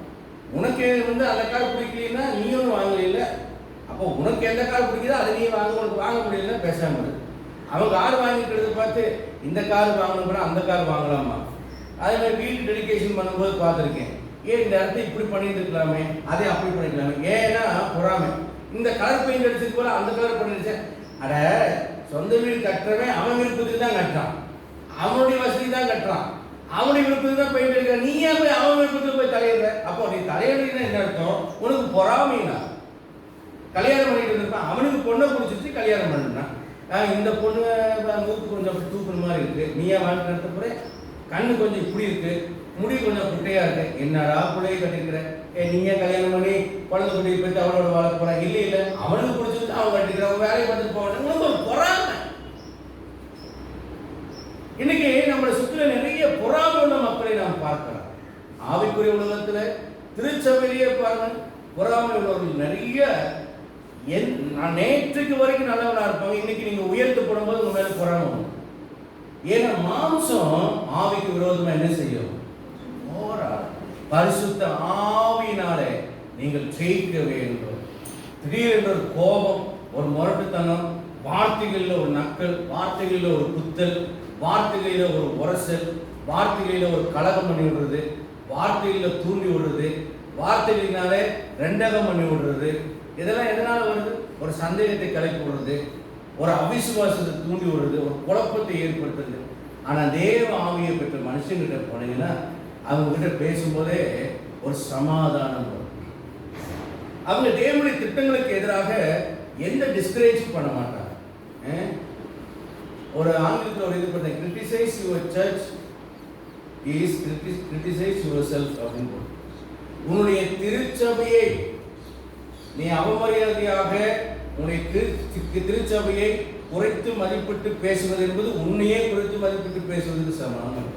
உனக்கு வந்து அந்த கார் பிடிக்கலன்னா நீயும் வாங்கல. அப்போ உனக்கு எந்த கார் பிடிக்குதோ அதை நீ உனக்கு வாங்க முடியலன்னா பேசாம இருக்கு. அவன் கார் வாங்கிக்கிறத பார்த்து இந்த கார் வாங்கணும், அந்த கார் வாங்கலாமா. அதே மாதிரி வீட்டு டெடிகேஷன் பண்ணும்போது பார்த்துருக்கேன், ஏன் இந்த இடத்த இப்படி பண்ணிட்டு இருக்கலாமே, அதே அப்படி பண்ணிக்கலாமே. ஏன்னா பொறாமை. இந்த கலர் பெயிண்ட் அடிச்சது போல அந்த கலர் பண்ணிடுச்சேன். அட, சொந்த வீடு கட்டுறவன் அவன் விருப்பத்துக்கு தான் கட்டுறான், அவனுடைய வசதி தான் கட்டுறான், அவனுடைய விருப்பத்துக்கு தான் பெயிண்ட் அடிக்கிற. நீ ஏன் போய் அவன் விருப்பத்துக்கு போய் தலையிடுற? அப்போ நீ தலையிடுறீங்கன்னா என்ன அர்த்தம்? உனக்கு பொறாமைனா. கல்யாணம் பண்ணிட்டு இருப்பான், அவனுக்கு பொண்ணை பிடிச்சிட்டு கல்யாணம் பண்ணிட்டான். இந்த பொண்ணு மூக்கு கொஞ்சம் தூக்குற மாதிரி இருக்கு, நீ ஏன் வாழ்க்கை நடத்த போற? கண்ணு கொஞ்சம் இப்படி இருக்கு, முடி கொஞ்சம் குட்டையா இருக்கு, என்னடா பிள்ளையை கட்டிக்கிற? நீங்க கல்யாணம் பண்ணி குழந்தை குட்டி போயிட்டு அவனோட வாழ போற? இல்லை இல்லை, அவனுக்கு பிடிச்சிட்டு அவன் கட்டிக்கிற, அவன் வேலையை பார்த்துட்டு போவான். உங்களுக்கு ஒரு பொறாமை. இன்னைக்கு நம்மளை சுற்றில நிறைய பொறாமை உள்ள மக்களை நாம் பார்க்கலாம். ஆவிக்குரிய உலகத்துல திருச்சபையிலேயே பாருங்க, பொறாமை உள்ளவர்கள் நிறைய. நேற்றுக்கு வரைக்கும் நல்லவனா இருப்பாங்க, இன்னைக்கு நீங்க உயர்த்தப்படும் போது உங்க மேல பொறாமை. ஏன்னா மாம்சம் ஆவிக்கு விரோதமா என்ன செய்யும்? பரிசுத்த ஆவியினாலே நீங்கள் ஜெயிக்க வேண்டும். திடீரென்ற ஒரு கோபம், ஒரு முரட்டுத்தனம், வார்த்தைகளில் ஒரு நக்கல், வார்த்தைகளில் ஒரு குத்தல், வார்த்தைகளில் ஒரு உரசல், வார்த்தைகளில் ஒரு கலகம் பண்ணி விடுறது, வார்த்தைகளில் தூண்டி விடுறது, வார்த்தைகளினாலே ரெண்டகம் பண்ணி விடுறது. இதெல்லாம் எதனால வருது? ஒரு சந்தேகத்தை கலக்கி விடுறது, ஒரு அவிசுவாசத்தை தூண்டி விடுறது, ஒரு குழப்பத்தை ஏற்படுத்துறது. ஆனால் தேவ ஆவியை பெற்ற மனுஷங்கிட்ட போனீங்கன்னா அவங்க கிட்ட பேசும்போதே ஒரு சமாதானம் வரும். அவங்க தேவனுடைய திட்டங்களுக்கு எதிராக எந்த டிஸ்கரேஜ் பண்ண மாட்டாங்க. ஒரு ஆங்கிலத்தில் ஒரு இது பண்ண, criticise your search is criticise your self அப்படின்னு. உன்னுடைய திருச்சபையை நீ அவமரியாதையாக உனக்கு திருச்சபையை குறைத்து மதிப்பிட்டு பேசுவது என்பது உன்னையே குறைத்து மதிப்பிட்டு பேசுவதற்கு சமம்.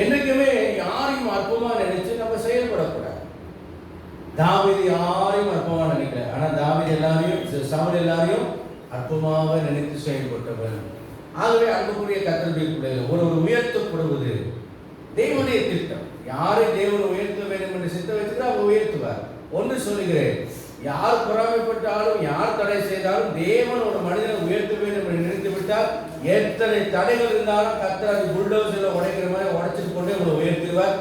என்றைக்குமே யாரையும் அற்பமா நினைச்சு நம்ம செயல்படக்கூடாது. தாவீது யாரையும் அற்பமா நினைக்கல. ஆனா தாவீது எல்லாரையும், சவுல் எல்லாரையும் அற்பமாக நினைத்து செயல்பட்டவர். ஆகவே அன்புக்குரிய கர்த்தருடைய பிள்ளைகள், ஒரு உயர்த்தப்படுவது தேவனுடைய திட்டம். யாரை தேவன் உயர்த்த வேண்டும் என்று சித்த வச்சுட்டு அவர் உயர்த்துவார். ஒன்று சொல்லுகிறேன், யார் பொறாமைப்பட்டாலும் யார் தடை செய்தாலும் தேவன் ஒரு மனிதனை உயர்த்த வேண்டும் என்று நினைத்து விட்டால் எத்தனை தடைகள் இருந்தாலும் கர்த்தர் அது புல்டோசர்ல உடைக்கிற மாதிரி உடைச்சிட்டு கொண்டே உங்களை உயர்த்துவார்.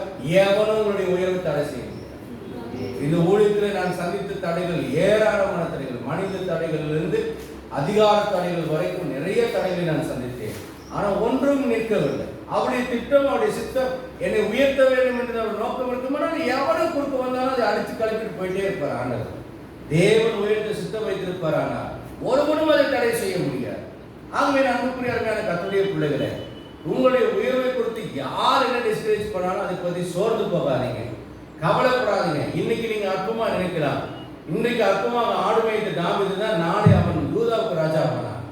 எவனும் உங்களுடைய உயர்வு தடை செய்ய முடியாது. இந்த ஊழியத்தில் நான் சந்தித்த தடைகள் ஏராளமான தடைகள், மனித தடைகளிலிருந்து அதிகார தடைகள் வரைக்கும் நிறைய தடைகளை நான் சந்தித்தேன். ஆனால் ஒன்றும் நிற்கவில்லை. அவருடைய திட்டம், அவருடைய சித்தம் என்னை உயர்த்த வேண்டும் என்று அவர் நோக்கம் இருக்குமானால் எவனும் குறுக்க வந்தாலும் அதை அடித்து கலப்பிட்டு போயிட்டே இருப்பார். ஆண்டவர் தேவன் உயர்த்த சித்தம் வைத்திருப்பார். ஆனால் ஒருவனும் அதை தடை செய்ய முடியாது. ஆகவே அன்புக்குரிய அருமையான கர்த்தருடைய பிள்ளைகளே, உங்களுடைய உயர்வை குறித்து யார் என்ன டிஸ்கரேஜ் பண்ணாலும் அதை பற்றி சோர்ந்து போகாதீங்க, கவலைப்படாதீங்க. இன்னைக்கு நீங்க அற்பமா நினைக்கலாம். இன்றைக்கு அற்பமாக ஆடு மேய்த்த தாவீது தான் நாளை அவன் யூதாவுக்கு ராஜா ஆனான்.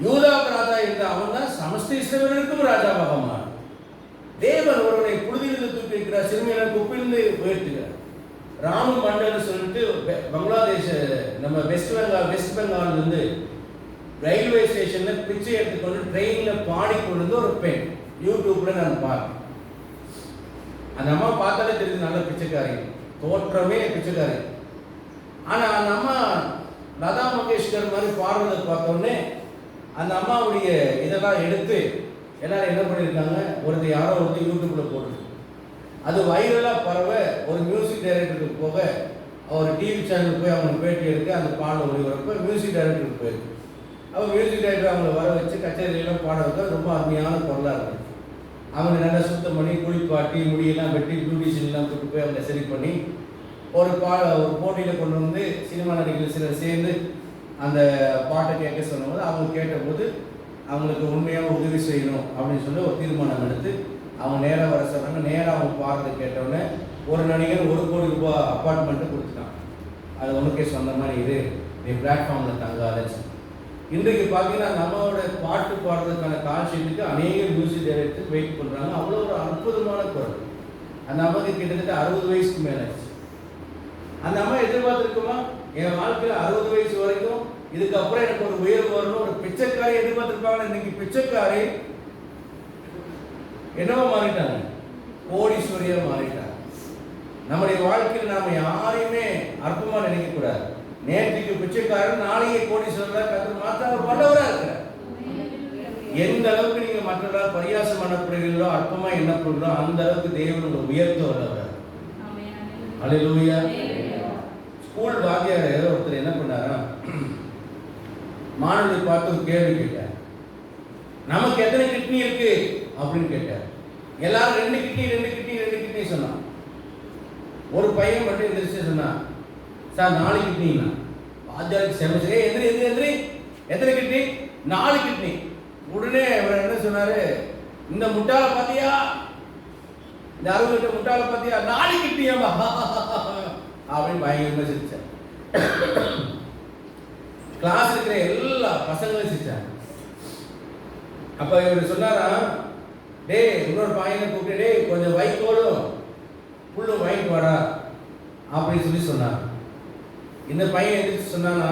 யூதாவுக்கு ராஜா இருந்த அவன் தான் சமஸ்த இஸ்ரவேலுக்கும் ராஜாவாக மாறினான். தேவன் ஒருவனை புழுதியிலிருந்து தூக்கி வைக்கிறார், சிறுமையான குப்பிலிருந்து உயர்த்துகிறார். ராமு மண்டல் சொல்லிட்டு பங்களாதேஷ், நம்ம வெஸ்ட் பெங்கால்ல இருந்து ரயில்வே ஸ்டேஷன்ல பிச்சை எடுத்துக்கொண்டு ட்ரெயின்ல பாடிக்கொண்டு ஒரு பெண் யூடியூப்ல நான் பார்த்தேன். அந்த அம்மா பார்த்தாலே தெரியுது நல்ல பிச்சைக்காரி, தோற்றமே பிச்சைக்காரி. ஆனா அந்த அம்மா லதா மங்கேஷ்கர் மாதிரி பாடுறதை பார்த்தோன்னே அந்த அம்மாவுடைய இதெல்லாம் எடுத்து எல்லாரும் என்ன பண்ணியிருக்காங்க, யாரோ ஒருத்தர் யூடியூப்ல போட்டு அது வைரலாக பரவ ஒரு மியூசிக் டைரக்டருக்கு போக அவர் டிவி சேனலுக்கு போய் அவங்க பேட்டி எடுக்க அந்த பாடல் ஒளிபரப்ப மியூசிக் டைரக்டருக்கு போயிருக்கு. அவர் மியூசிக் டைரக்டர் அவங்கள வர வச்சு கச்சேரியெல்லாம் பாட வைக்க ரொம்ப அருமையான குரலாக இருக்குது. அவங்க நல்லா சுத்தம் பண்ணி குளிப்பாட்டி முடியெல்லாம் வெட்டி பியூட்டிஷியன்லாம் கூட்டு போய் அவங்களை சரி பண்ணி ஒரு போட்டியில் கொண்டு வந்து சினிமா நடிகர்கள் சிலர் சேர்ந்து அந்த பாட்டை கேட்க சொன்னபோது அவங்க கேட்டபோது அவங்களுக்கு உண்மையாக உதவி செய்யணும் அப்படின்னு சொல்லி ஒரு தீர்மானம் எடுத்து அவங்க நேராக வர சொன்னாங்க. நேராக அவங்க பாடுறதை கேட்டவுடனே ஒரு நடிகர் ₹1 கோடி அப்பார்ட்மெண்ட்டு கொடுத்துட்டான். அது உனக்கே சொன்ன மாதிரி இது நீ பிளாட்ஃபார்மில் தங்காதச்சு. இன்றைக்கு பார்த்தீங்கன்னா நம்மளோட பாட்டு பாடுறதுக்கான கால்ஷீட்டுக்கு அநேக மியூசிக் டைரக்டர் வெயிட் பண்ணுறாங்க. அவ்வளோ ஒரு அற்புதமான குரல். அந்த அம்மாவுக்கு கிட்டத்தட்ட 60 வயசுக்கு மேலே ஆச்சு. அந்த அம்மா எதிர்பார்த்துருக்குமா, என் வாழ்க்கையில் 60 வயசு வரைக்கும் இதுக்கப்புறம் எனக்கு ஒரு உயர்வு வரணும், ஒரு பிச்சைக்காரி எதிர்பார்த்துருப்பாங்க. இன்னைக்கு பிச்சைக்காரி என்னவோ மாறிட்டாங்க, கோடீஸ்வரியா மாறிட்டாங்க. நம்முடைய வாழ்க்கையில் நாம யாரையுமே அற்பமா நினைக்க கூடாது. நேற்றுக்கு பிச்சைக்காரன் நாளையே கோடீஸ்வரரா கர்த்தர் மாற்ற வல்லவரா இருக்கிறார். எந்த அளவுக்கு நீங்க மற்றவர்களால் பரியாசம் பண்ணப்படுகிறீர்களோ, அற்பமா எண்ணப்படுகிறோ, அந்த அளவுக்கு தேவன் உங்களை உயர்த்த வல்லவர். அல்லேலூயா. ஸ்கூல் வாத்தியார் ஏதோ ஒருத்தர் என்ன பண்ணாரா, மாணவர்களை பார்த்து ஒரு கேள்வி கேட்டார். நமக்கு எத்தனை கிட்னி இருக்கு அப்படின்னு கேட்டார். எல்லாரும் 2 கிட்னி சொன்னான். ஒரு பையன் மட்டும் எந்திரிச்சு சொன்னான், சார் 4 கிட்னிங்களா? வாத்தியாருக்கு செமஸ்டரே எந்திரி எத்தனை கிட்னி? 4 கிட்னி. உடனே அவர் என்ன சொன்னாரு, இந்த முட்டாளை பார்த்தியா, இந்த 60 முட்டாளை பார்த்தியா, 4 கிட்னியாமா அப்படின்னு பயங்கரமா சிரிச்சார். கிளாஸ் இருக்கிற எல்லா பசங்களும் சிரிச்சாங்க. அப்ப இவர் சொன்னாரா, டேய் இன்னொரு பையனை கூப்பிட்டு, டேய் கொஞ்சம் வைக்கோலும் புல்லும் வாங்கிட்டு வாடா அப்படின்னு சொல்லி சொன்னார். இந்த பையன் எதிர்த்து சொன்னானா,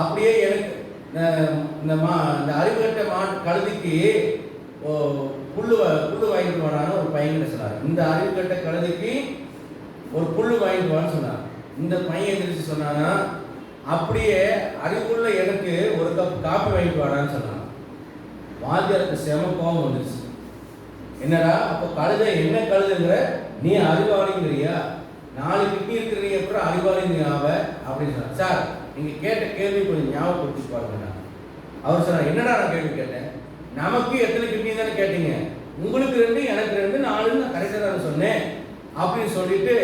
அப்படியே எனக்கு இந்த அறிவுகட்ட கழுதிக்கு புல்லு வாங்கிட்டு வாடான்னு ஒரு பையன் சொன்னார். இந்த அறிவுகட்ட கழுதிக்கு ஒரு புல்லு வாங்கிட்டு வான்னு சொன்னார். இந்த பையன் எதிர்த்து சொன்னானா, அப்படியே அறிவுள்ள எனக்கு ஒரு கப் காப்பி வாங்கிட்டு வாடான்னு சொன்னான். வாத்தியாருக்கு செம கோபம் வந்துருச்சு. என்னடா அப்போ கழுதை என்ன கழுதுங்கிற, நீ அறிவாளிங்கிறியா? 4 கிட்னி இருக்கிற அப்புறம் அறிவாளிங்க ஆவ அப்படின்னு சொன்னார். சார் நீங்க கேட்ட கேள்வி கொஞ்சம் ஞாபகப்படுத்தி பாருங்க. அவர் சொன்னார், என்னடா நான் கேள்வி கேட்டேன், நமக்கு எத்தனை கிட்னி தானே கேட்டீங்க, உங்களுக்கு 2 எனக்கு 2 4 நான் கரெக்டாக தான் சொன்னேன் அப்படின்னு சொல்லிட்டு,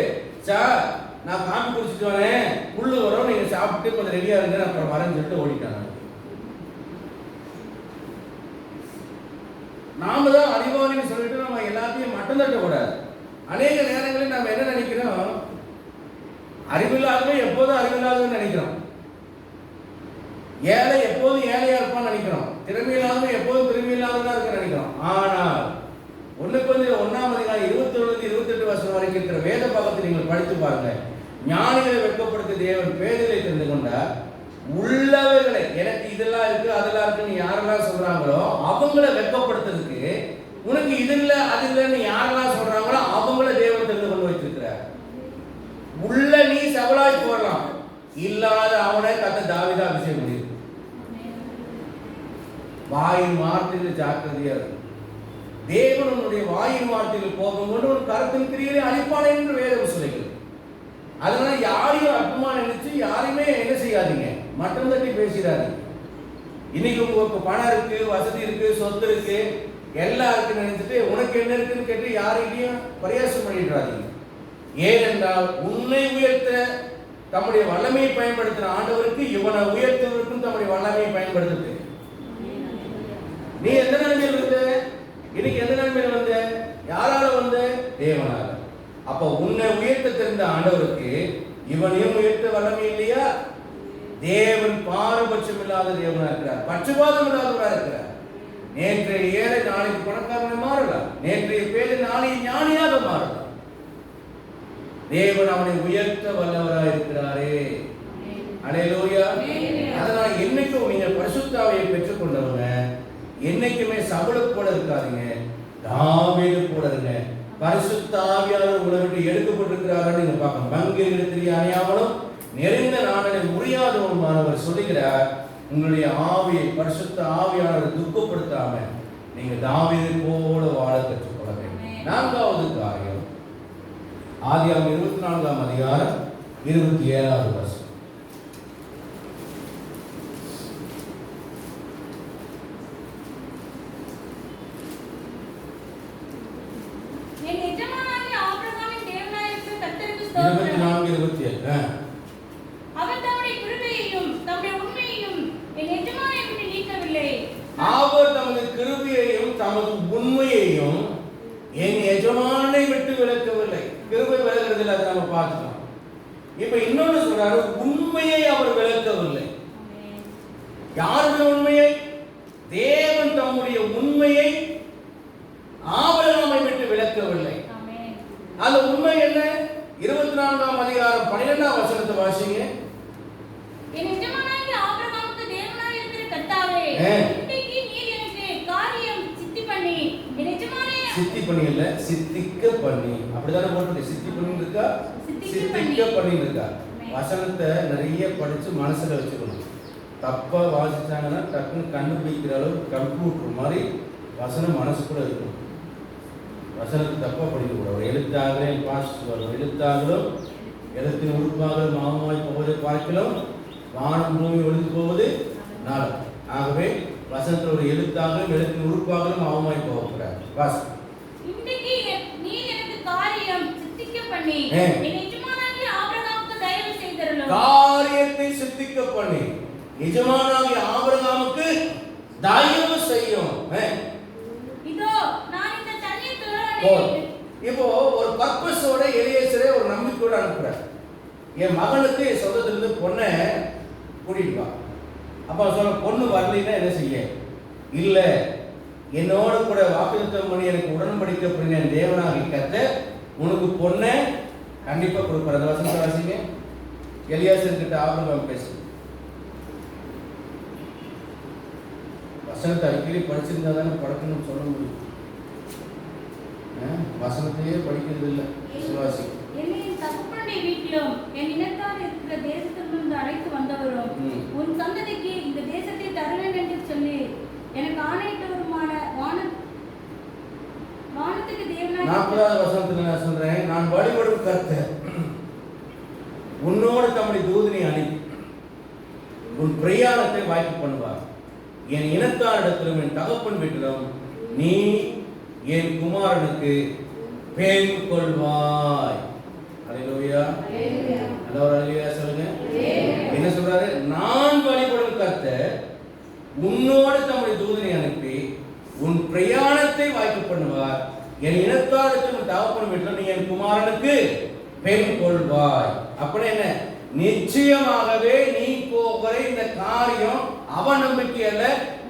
சார் நான் காப்பி குடிச்சிட்டு வரேன், புல்லு வரும், நீங்க சாப்பிட்டு கொஞ்சம் ரெடியா இருங்க, அப்புறம் வரேன்னு சொல்லிட்டு ஓடிட்டாங்க. நாம தான் அறிவாளின்னு சொல்லிட்டு நம்ம எல்லாத்தையும் மட்டம் தட்டக்கூடாது. அநேக நேரங்களில் நம்ம என்ன நினைக்கிறோம், அறிவில்லாதவன் எப்போதும் அறிவில்லாதவன் நினைக்கிறோம். ஏழை எப்போதும் ஏழையா இருப்பான்னு நினைக்கிறோம். திறமையில்லாதவன் எப்போதும் திறமையில்லாதவனா இருக்க நினைக்கிறோம். ஆனால் 1 Corinthians 1:27-28 வரைக்கும் இருக்கிற வேத பாகத்தை நீங்கள் படித்து பாருங்க. ஞானிகளை வெட்கப்படுத்த தேவன் பேதைகளை தெரிந்து கொண்டார். உள்ளவர்களை, எனக்கு இதெல்லாம் இருக்கு அதெல்லாம் இருக்குன்னு யாரெல்லாம் சொல்றாங்களோ அவங்கள வெட்கப்படுத்துறதுக்கு, உனக்கு இது இல்ல அது இல்லைன்னு யாரெல்லாம் சொல்றாங்களோ அவங்கள தேவன் தெரிந்து கொண்டு வச்சிருக்கிறார். உள்ள நீ சபலாய் போடலாம், இல்லாத அவனை கர்த்தர் தாவீதை அபிஷேகம் பண்ணியிருக்கிறார். வாயின் வார்த்தையில் ஜாக்கிரதையா இருக்கும். தேவன் உன்னுடைய வாயின் வார்த்தையில் போகும்போது ஒரு கருத்தின் கிரியையை அழிப்பானே என்று வேதம் சொல்லுகிறது. அதனால யாரையும் அற்பமா நினைச்சு யாரையுமே என்ன செய்யாதீங்க, மட்டம் தட்டி பேசிடாதீங்க. இன்னைக்கு உங்களுக்கு பணம் இருக்கு, வசதி இருக்கு, சொத்து இருக்கு, எல்லாம் இருக்குன்னு நினைச்சிட்டு உனக்கு என்ன இருக்குன்னு கேட்டு யாரையும் பரியாசம் பண்ணிடுறாதீங்க. ஏனென்றால் உன்னை உயர்த்த தம்முடைய வல்லமையை பயன்படுத்தின ஆண்டவருக்கு இவனை உயர்த்துவதற்கும் தம்முடைய வல்லமையை பயன்படுத்துது. நீ எந்த நிலைமையில் இருந்த, இன்னைக்கு எந்த நிலைமையில் வந்த, யாரால வந்த? தேவனால. அப்ப உன்னை உயர்த்த தெரிந்த ஆண்டவருக்கு இவனையும் உயர்த்த வல்லமை இல்லையா? தேவன் பாரபட்சம் இல்லாத தேவனா இருக்கிறார், பட்சபாதம் இல்லாதவரா இருக்கிறார். நேற்றைய ஏழை நாளைக்கு பணக்காரனை மாறலாம், நேற்றைய பேரு நாளைக்கு ஞானியாக மாறலாம். தேவன் அவனை உயர்த்த வல்லவராக இருக்கிறாரே. அல்லேலூயா. அதனால என்னைக்கும் நீங்க பரிசுத்த ஆவியை பெற்றுக் கொண்டவங்க என்னைக்குமே சபல போல இருக்காதீங்க, தாவீது போல இருங்க. பரிசுத்த ஆவியானவர் உங்களை விட்டு எடுக்கப்பட்டிருக்கிறார்கள் நீங்க பார்க்கணும். பங்கிற்கு அணியாமலும் நிறைந்த நாடனை முறியாதவருமானவர் சொல்லுகிறார். உங்களுடைய ஆவியை, பரிசுத்த ஆவியானவரை துக்கப்படுத்தாம நீங்க தாவீதை போல வாழ கற்றுக்கொள்ள வேண்டும். 4வது காரியம், ஆதியாகமம் 24:27. அவர் தமது கிருபையையும் தமது உண்மையையும் என் எஜமானை விட்டு விலக்கவில்லை. கிருபை விலகிறதில் அதை நம்ம பார்க்கலாம். இப்ப இன்னொன்னு சொல்றாரு, உண்மையை அவர் விலக்கவில்லை. யாருடைய உண்மையை? தேவன் தம்முடைய உண்மையை ஆபிரகாமை விட்டு விலக்கவில்லை. அந்த உண்மை என்ன? 24:12 வாசிங்க. என் எஜமானாகிய ஆபிரகாமுக்கு தேவனாய் இருக்கிற கர்த்தாவே, இன்றைக்கு நீர் எனக்கு காரியம் சித்தி பண்ணி என் எஜமானே சித்தி பண்ணி இல்ல, சித்திக்க பண்ணி. அப்படிதானே போட்டுருக்கு. சித்தி பண்ணி இருக்கா, சித்திக்க பண்ணி இருக்கா. வசனத்தை நிறைய படிச்சு மனசுல வச்சுக்கணும். தப்பா வாசிச்சாங்கன்னா டக்குன்னு கண்டுபிடிக்கிற அளவுக்கு கம்ப்யூட்டர் மாதிரி வசனம் மனசுக்குள்ள இருக்கும். வசனத்தை தப்பா படிக்கக்கூடாது. ஒரு எழுத்தாகவே பாஸ்ட் வரும். எழுத்தாகலும் எழுத்தின் உறுப்பாகலும் மாமாய் போவதை பார்க்கலாம், வானம் பூமி ஒழிந்து போவது நாள். ஆகவே வசனத்தில் ஒரு எழுத்தாகலும் எழுத்தின் உறுப்பாகலும் மாமாய் போகக்கூடாது. வாசி. இன்றைக்கு நீர் எனக்கு காரியம் சித்திக்க பண்ணி என் எஜமானாகிய ஆபிரகாமுக்கு தயவு செய்தருளும். காரியத்தை சித்திக்க பண்ணி எஜமானாகிய ஆபிரகாமுக்கு தயவு செய்யும். இதோ நான் இந்த தண்ணீர் இப்போ ஒரு பர்பஸோட எலியேசரை ஒரு நம்பிக்கையோட அனுப்புறார். என் மகனுக்கு என் சொந்தத்திலிருந்து பொண்ணை கூட்டிட்டு வா. அப்ப சொல்ல, பொண்ணு வரலைன்னா என்ன செய்ய? இல்ல, என்னோட கூட வாக்குத்தத்தம் பண்ணி எனக்கு உடன்படிக்கை பண்ணின தேவனாகிய கர்த்தர் உனக்கு பொண்ணை கண்டிப்பா கொடுப்பார். அந்த வசனத்தை வாசிங்க. எலியாசர் கிட்ட ஆபிரகாம் பேசு. வசனத்தை அடிக்கடி படிச்சிருந்தா தானே படக்கணும்னு சொல்ல முடியும். வசனத்தையே படிக்கிறது இல்லை. விசுவாசி என்னை தகப்பனுடைய வீட்டிலும் என் இனத்தார் இருக்கிற தேசத்திலிருந்து அழைத்து வந்தவரும் உன் சந்ததிக்கு இந்த தேசத்தை தருவேன் என்று சொல்லி எனக்கு ஆணையிட்டவருமான வானத்துக்கு தேவனாகிய 40வது வசனத்துல நான் சொல்றேன், நான் வழிபடும் கர்த்தர் உன்னோடு தம்முடைய தூதனை அனுப்பி உன் பிரயாணத்தை வாய்ப்பு பண்ணுவார். என் இனத்தாரிடத்திலும் என் தகப்பன் வீட்டிலும் நீ என் குமாரனுக்கு பெண் கொள்வாய். அல்லேலூயா. அல்லேலூயா சொல்லுங்க. என்ன சொல்றாரு? நான் வழிபடும் கர்த்தர் உன்னோடு தம்முடைய தூதனை அனுப்பி உன் பிரயாணத்தை வாய்ப்பு பண்ணுவார். என் இனத்தாரிடத்திலும் தகப்பன் வீட்டிலும் நீ என் குமாரனுக்கு பெண் கொள்வாய். அப்படின்னா என்ன? நிச்சயமாகவே நீ போகிற இந்த காரியம் அவநம்பிக்கை அல்ல,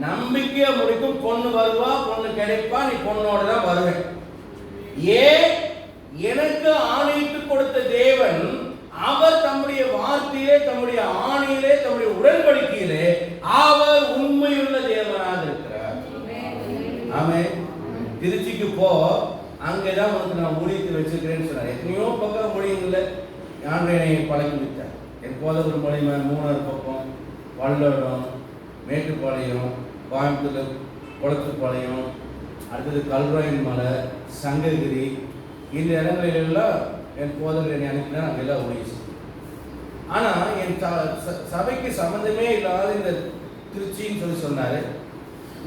நம்பிக்கையா முடிக்கும். பொண்ணு வருவா, பொண்ணு கிடைப்பா, நீ பொண்ணோட தான் வருவேன். ஏன்? எனக்கு ஆணையிட்டு கொடுத்த தேவன் அவர் தம்முடைய வார்த்தையிலே, தம்முடைய ஆணையிலே, தம்முடைய உடன்படிக்கையிலே அவர் உண்மையுள்ள தேவனாக இருக்கிறார். ஆமென். திருச்சிக்கு போ, அங்கேதான் உனக்கு நான் ஊழியத்தில் வச்சிருக்கிறேன்னு சொன்னார். எத்தனையோ பக்கம் ஊழியங்கள ஆண்டவரை பழகி விட்டார். என் போதவர் மூலியமா மூணாறு பக்கம், வல்லடம், மேட்டுப்பாளையம், கோயம்புத்தூர், குளத்துப்பாளையம், அடுத்தது கல்ராயின் மலை, சங்ககிரி, இந்த இடங்களிலெல்லாம் என் போதவர் என்னை அனுப்பினா அங்கெல்லாம் ஊழியம். ஆனால் என் சபைக்கு சம்மந்தமே இல்லாத இந்த திருச்சின்னு சொன்னார்.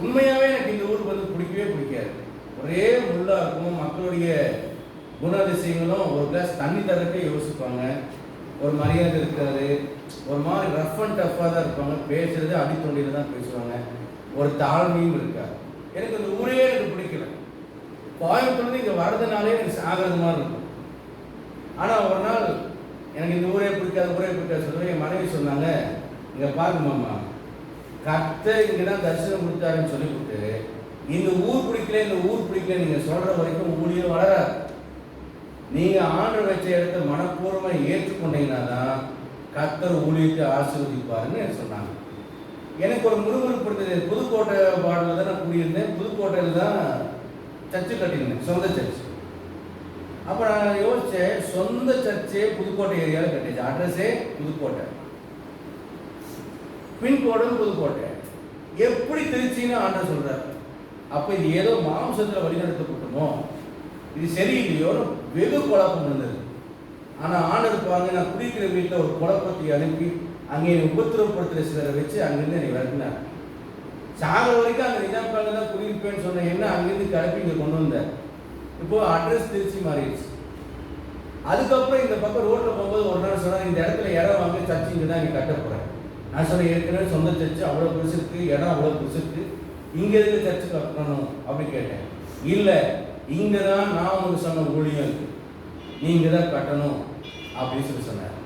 உண்மையாகவே எனக்கு இந்த ஊருக்கு வந்து பிடிக்கவே பிடிக்காது. ஒரே முள்ளா இருக்கும். மக்களுடைய குணாதிசயங்களும் ஒரு கிளாஸ் தண்ணி தரக்கே யோசிப்பாங்க. ஒரு மரியாதை இருக்காது. ஒரு மாதிரி ரஃப் அண்ட் டஃப்பாக தான் இருப்பாங்க. பேசுறது அடித்தொண்டியில் தான் பேசுவாங்க. ஒரு தாழ்மையும் இருக்காது. எனக்கு இந்த ஊரே எனக்கு பிடிக்கல. கோயம்புத்தூர்லேருந்து இங்கே வர்றதுனாலே எனக்கு சாகிறது மாதிரி இருக்கும். ஆனால் ஒரு நாள் எனக்கு இந்த ஊரே பிடிக்காது, ஊரே பிடிக்காது சொல்லுவேன். என் மனைவி சொன்னாங்க, இங்கே பாருங்கம்மா, கர்த்தர் இங்கே தான் தரிசனம் கொடுத்தாருன்னு சொல்லி கொடுத்து இந்த ஊர் பிடிக்கல, இந்த ஊர் பிடிக்கல நீங்கள் சொல்கிற வரைக்கும் ஊழியம் வளராது. நீங்கள் ஆண்டு வச்ச இடத்த மனப்பூர்வமாக ஏற்றுக்கொண்டீங்கன்னா தான் கர்த்தர் ஊழியத்தை ஆசீர்வதிப்பாருன்னு சொன்னாங்க. எனக்கு ஒரு முருகன் கொடுத்தது. புதுக்கோட்டை பாடலில் தான் நான் குடியிருந்தேன். புதுக்கோட்டையில் தான் சர்ச்சு கட்டியிருந்தேன், சொந்த சர்ச்சு. அப்போ நான் யோசித்தேன், சொந்த சர்ச்சே புதுக்கோட்டை ஏரியாவில் கட்டிச்சு. அட்ரஸே புதுக்கோட்டை, பின்கோடும் புதுக்கோட்டை. எப்படி திருச்சின்னு ஆண்டவர் சொல்கிறார். அப்போ இது ஏதோ மாம்சத்தில் வழிநடத்தப்பட்டமோ, இது சரியில்லையோ, வெகு குழப்பம் இருந்தது. ஆனால் ஆண்டவர் பாருங்க, நான் குடிக்கிற வீட்டில் ஒரு குழப்பத்தை அனுப்பி அங்கே உபத்திரப்படுத்துகிற சிலரை வச்சு அங்கேருந்து என்னை விரட்டினார். சாகர வரைக்கும் அந்த நிஜாம்கால தான் குடியிருப்பேன்னு சொன்னேன். என்ன அங்கேருந்து கிளப்பி இங்கே கொண்டு வந்தேன். இப்போது அட்ரஸ் திருச்சி மாறிடுச்சு. அதுக்கப்புறம் இந்த பக்கம் ரோட்டில் போகும்போது ஒரு நாள் சொன்னார், இந்த இடத்துல இடம் வாங்கி சர்ச்சு இங்கே தான் இங்கே கட்ட போகிறேன். நான் சொன்னேன், ஏற்கனவே சொந்த சர்ச்சு அவ்வளோ பெருசு இருக்குது, இடம் அவ்வளோ பெருசு இருக்குது, இங்கே எதுக்கு சர்ச்சு கட்டணும் அப்படின்னு கேட்டேன். இல்லை, இங்கே தான் நான் உங்களுக்கு சொன்ன ஊழியம் இருக்குது, நீங்கள் தான் கட்டணும் அப்படின்னு சொல்லி சொன்னார்.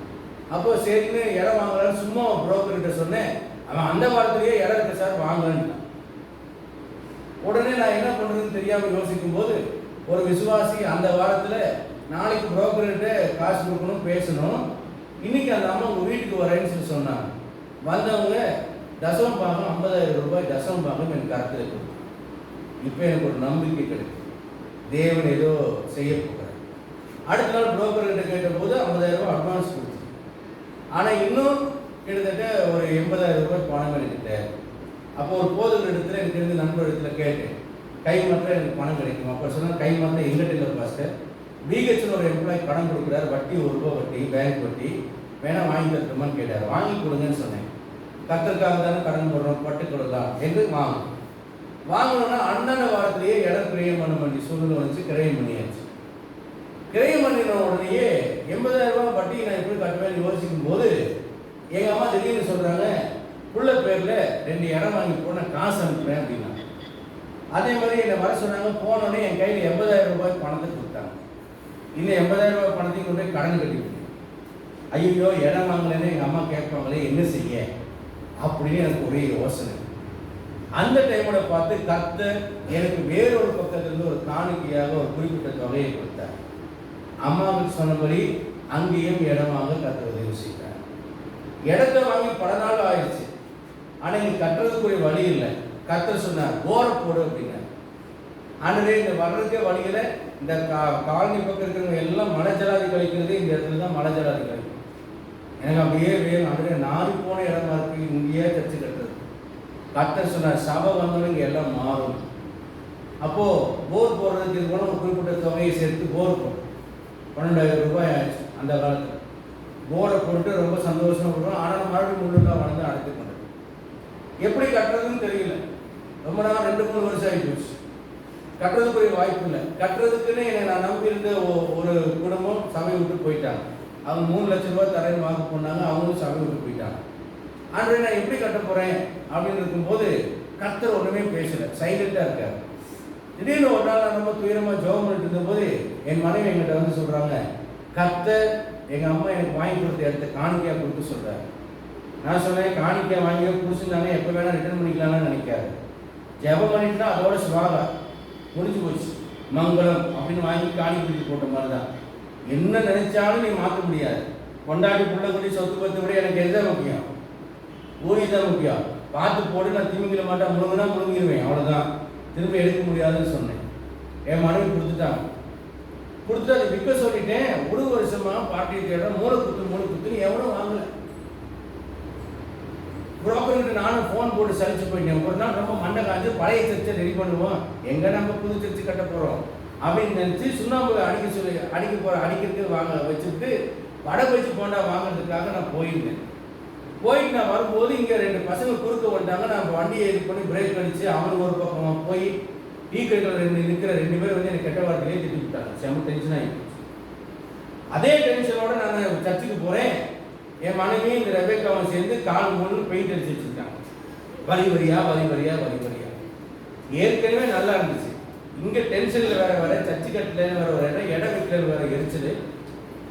அப்போ சரின்னு இடம் வாங்கலான்னு சும்மா புரோக்கர்கிட்ட சொன்னேன். அவன் அந்த வாரத்திலேயே இடம் இருக்கு சார் வாங்கலான்னு. உடனே நான் என்ன பண்ணுறதுன்னு தெரியாமல் யோசிக்கும் போது ஒரு விசுவாசி அந்த வாரத்தில் நாளைக்கு புரோக்கர்கிட்ட காசு கொடுக்கணும், பேசணும், இன்னைக்கு அந்த அம்மா உங்கள் வீட்டுக்கு வரேன்னு சொல்லி சொன்னாங்க. வந்தவங்க தசமம் பாகம் 50,000 ரூபாய் தசமம் பாகம் எனக்கு கருத்தில் இருக்கு. இப்போ எனக்கு ஒரு நம்பிக்கை கிடைக்கும், தேவன் ஏதோ செய்ய போகிறார். அடுத்த நாள் புரோக்கர்கிட்ட கேட்டபோது 50,000 ரூபாய் அட்வான்ஸ் கொடுத்து, ஆனால் இன்னும் கிட்டத்தட்ட ஒரு 80,000 ரூபாய் பணம் எடுத்துட்ட. அப்போ ஒரு போதகர் இடத்துல எனக்கு இருந்து நண்பர் இடத்துல கேட்டேன், கை மாற்ற எனக்கு பணம் கிடைக்கும். அப்போ சொன்னால் கை மாற்ற எங்கிட்ட இல்லை பாஸ்டர், பிஹெச்ல ஒரு எம்ப்ளாய் பணம் கொடுக்குறாரு, வட்டி 1 ரூபா வட்டி, பேங்க் வட்டி, வேணா வாங்கி தரட்டுமான்னு கேட்டார். வாங்கி கொடுங்கன்னு சொன்னேன். கத்தருக்காக தானே கடன் போடுறோம், பட்டு கொடுக்கலாம் என்று வாங்கணும்னா அண்ணன வாரத்திலேயே இடம் கிரயம் பண்ண வேண்டிய சூழ்நிலை வந்துச்சு. கிரயம் பண்ணியாச்சு. கிரயம் பண்ணின உடனேயே 80,000 ரூபாய் வட்டி நான் எப்படி கட்டுவேன்னு யோசிக்கும் போது எங்கள் அம்மா திடீர்னு சொல்கிறாங்க, புள்ள பேரில் 2 இடம் வாங்கி போன காசு அனுப்புறேன் அப்படின்னா. அதே மாதிரி என்னை வர சொன்னாங்க. போனோடனே என் கையில் 80,000 ரூபாய் பணத்தை கொடுத்தாங்க. இன்னும் 80,000 ரூபாய் பணத்தையும் கொண்டு போய் கடன் கட்டிவிட்டேன். ஐயோ, இடம் வாங்கலைன்னு எங்கள் அம்மா கேட்பாங்களே, என்ன செய்ய அப்படின்னு எனக்கு ஒரே யோசனை. அந்த டைமோட பார்த்து கர்த்தர் எனக்கு வேறொரு பக்கத்திலிருந்து ஒரு காணிக்கையாக ஒரு குறிப்பிட்ட தொகையை கொடுத்தார். அம்மாவுக்கு சொன்னபடி அங்கேயும் இடம் வாங்க கர்த்தர் உதவி செய்தார். இடத்தை வாங்கி பல நாள் ஆயிடுச்சு. ஆனால் இங்கே கட்டுறதுக்குரிய வழி இல்லை. கர்த்தர் சொன்னார், போரை போடு அப்படின்னார். ஆண்டவே இந்த வர்றதுக்கே வழியில் இந்த காலனி பக்கம் இருக்கிறவங்க எல்லாம் மலை ஜலாதி கழிக்கிறது இந்த இடத்துல தான் மலை ஜலாதி கழிக்கும். எனக்கு அப்படியே வேணும். அப்படியே நாரி போன இடமா இருக்கு, இங்கேயே தச்சு கட்டுறது. கர்த்தர் சொன்னார், சபை வந்தவங்க இங்கே எல்லாம் மாறும். அப்போது போர் போடுறதுக்கு இது போல ஒரு குறிப்பிட்ட தொகையை சேர்த்து போர் போடும். 12,000 ரூபாய் ஆயிடுச்சு அந்த காலத்தில். போரை போட்டு ரொம்ப சந்தோஷமாக போடுறோம். ஆனால் மறுபடியும் முள்ளுலாம் வளர்ந்து அடைத்து கொண்டது. எப்படி கட்டுறதுன்னு தெரியல. ரொம்ப நாள் 2-3 வருஷம் ஆகி போச்சு. கட்டுறதுக்குரிய வாய்ப்பு இல்லை. கட்டுறதுக்குன்னு நான் நம்பியிருந்த ஒரு குடும்பம் சபை விட்டு போயிட்டாங்க. அவங்க 3 லட்சம் ரூபாய் தரேன்னு வாங்க போனாங்க. அவங்களும் சபை விட்டு போயிட்டாங்க. ஆனால் நான் எப்படி கட்ட போகிறேன் அப்படின்னு இருக்கும்போது கர்த்தர் ஒன்றுமே பேசலை, சைலண்டாக இருக்கார். திடீர்னு ஒரு நாள் நான் ரொம்ப துயரமாக ஜெபம் பண்ணிட்டு இருந்தபோது என் மனைவி எங்கிட்ட வந்து சொல்கிறாங்க, கர்த்தர் எங்கள் அம்மா எனக்கு வாங்கி கொடுத்த இடத்த காணிக்கையாக கொடுக்க சொல்கிறாரு. நான் சொன்னேன், காணிக்கை வாங்கி புடிச்சிருந்தானே எப்போ வேணால் ரிட்டர்ன் பண்ணிக்கலாம்னு நினைக்காது. ஜெபம் பண்ணிட்டுனா அதோட சுவாகா முடிஞ்சு போச்சு, மங்களம் அப்படின்னு வாங்கி காணிக்கை போட்ட மாதிரி தான். என்ன நினைச்சாலும் நீ மாற்ற முடியாது. கொண்டாடி புள்ள குடி சொத்து பத்து விட எனக்கு எதுதான் முக்கியம்? ஊழி தான் முக்கியம். பார்த்து போட்டு நான் திமிங்கிற மாட்டேன், முழுங்குனா முழுங்கிடுவேன், அவ்வளோதான். திரும்ப எடுக்க முடியாதுன்னு சொன்னேன். என் மனைவி கொடுத்துட்டாங்க. கொடுத்துட்டு அதை விற்க சொல்லிட்டேன். ஒரு வருஷமாக பாட்டியை தேட மூளை குத்துன்னு எவனும் வாங்கலை. புரோக்கர்கிட்ட நானும் ஃபோன் போட்டு சலிச்சு போயிட்டேன். ஒரு நாள் ரொம்ப மண்டை காய்ச்சி பழைய சர்ச்சை ரெடி பண்ணுவோம், எங்கே நம்ம புது சர்ச்சு கட்ட போகிறோம் அப்படின்னு நினச்சி சுண்ணாம்பு அடிக்கிறதுக்கு வாங்க வச்சுட்டு வடை வச்சு போண்டா வாங்குறதுக்காக நான் போயிருந்தேன். போயிட்டு நான் வரும்போது இங்கே 2 பசங்க குறுக்க வந்தாங்க. நான் வண்டியை இது பண்ணி பிரேக் அடித்து அவனுக்கு ஒரு பக்கமாக போய் டீ கடையில் இருக்கிற 2 பேர் வந்து எனக்கு கெட்ட வார்த்தையிலே திட்டி விட்டாங்க. செம்ம டென்ஷன் ஆகிடுச்சு. அதே டென்ஷனோட நான் சர்ச்சுக்கு போகிறேன். என் மனைவி இந்த ரெபேக்காவும் சேர்ந்து கால் மூணு பெயிண்ட் அடிச்சு வச்சுருக்காங்க. வரி வரியா. ஏற்கனவே நல்லா இருந்துச்சு. இங்கே டென்ஷனில் வேற சர்ச்சு கட்டில் வேற இடம் வீட்டில் வேற எரிச்சது.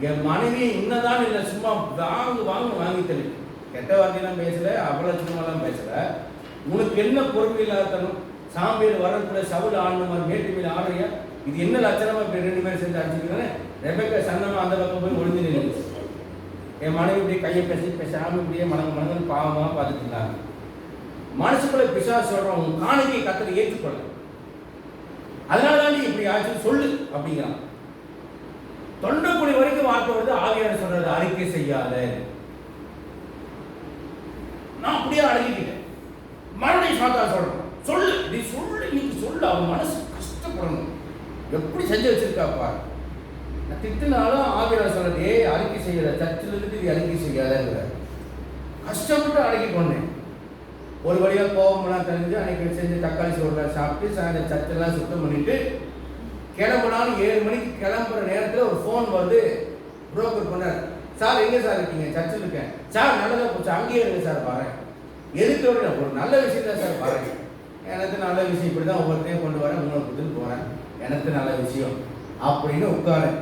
என் மனைவி இன்னதான் இல்லை, சும்மா வாங்கி தள்ளி கெட்ட வார்த்தையெல்லாம் பேசலை, அவ்வளோ சும்மாலாம் பேசலை. உனக்கு என்ன பொறுப்பு இல்லாதனும் சாம்பியில் வரக்குள்ள சவுல் ஆடணும் மாதிரி மேட்டு மீது ஆடுறியா? இது என்ன லட்சணமா இப்போ 2 பேரும் சேர்ந்து அடிச்சுக்கிறேன். ரெபேக்கா சன்னமாக அந்த பக்கம் போய் ஒளிஞ்சு நின்று என் மனைவி இப்படி கையை பேசாமல் இப்படியே மனங்கன்னு பாவமாக பார்த்துட்டு இருந்தாங்க. மனசுக்குள்ள பிசாசு சொல்கிறோம், உன் காணிக்கை கத்தரை ஏற்றுக்கொள்ள, அதனால தான் நீ இப்படி ஆச்சு சொல்லு அப்படிங்கிறான். தொண்டைக்குடி வரைக்கும் வார்த்தை வந்து ஆவியார் சொல்றது அறிக்கை செய்யாத. நான் அப்படியே அடங்கிக்கிட்டேன். மறுபடியும் சாத்தா சொல்றேன், சொல்லு நீ சொல்லு, நீ சொல்லு. அவன் மனசு கஷ்டப்படணும், எப்படி செஞ்சு வச்சிருக்காப்பா. நான் திட்டினாலும் ஆவியார் சொல்றது அறிக்கை செய்யல, சர்ச்சில் இருந்து இது அறிக்கை செய்யாதங்கிற கஷ்டப்பட்டு அடக்கி கொண்டேன். ஒரு வழியாக கோபமெல்லாம் தெரிஞ்சு அன்னைக்கு செஞ்சு தக்காளி சோறுலாம் சாப்பிட்டு சாயந்தரம் சர்ச்செல்லாம் சுத்தம் பண்ணிட்டு கிளம்புனாலும் 7 மணிக்கு கிளம்புற நேரத்தில் ஒரு ஃபோன் வருது. புரோக்கர் பண்ணார், சார் எங்கே சார் இருக்கீங்க? சர்ச்சில் இருக்கேன் சார். நல்லதாக போச்சு, அங்கேயே இருங்க சார், பாருங்க. எதுக்கு ஒரு நல்ல விஷயம் தான் சார், பாருங்க. எனக்கு நல்ல விஷயம் இப்படி தான் ஒவ்வொருத்தையும் கொண்டு வரேன், உங்களுக்கு போகிறேன், எனக்கு நல்ல விஷயம் அப்படின்னு உட்காரேன்.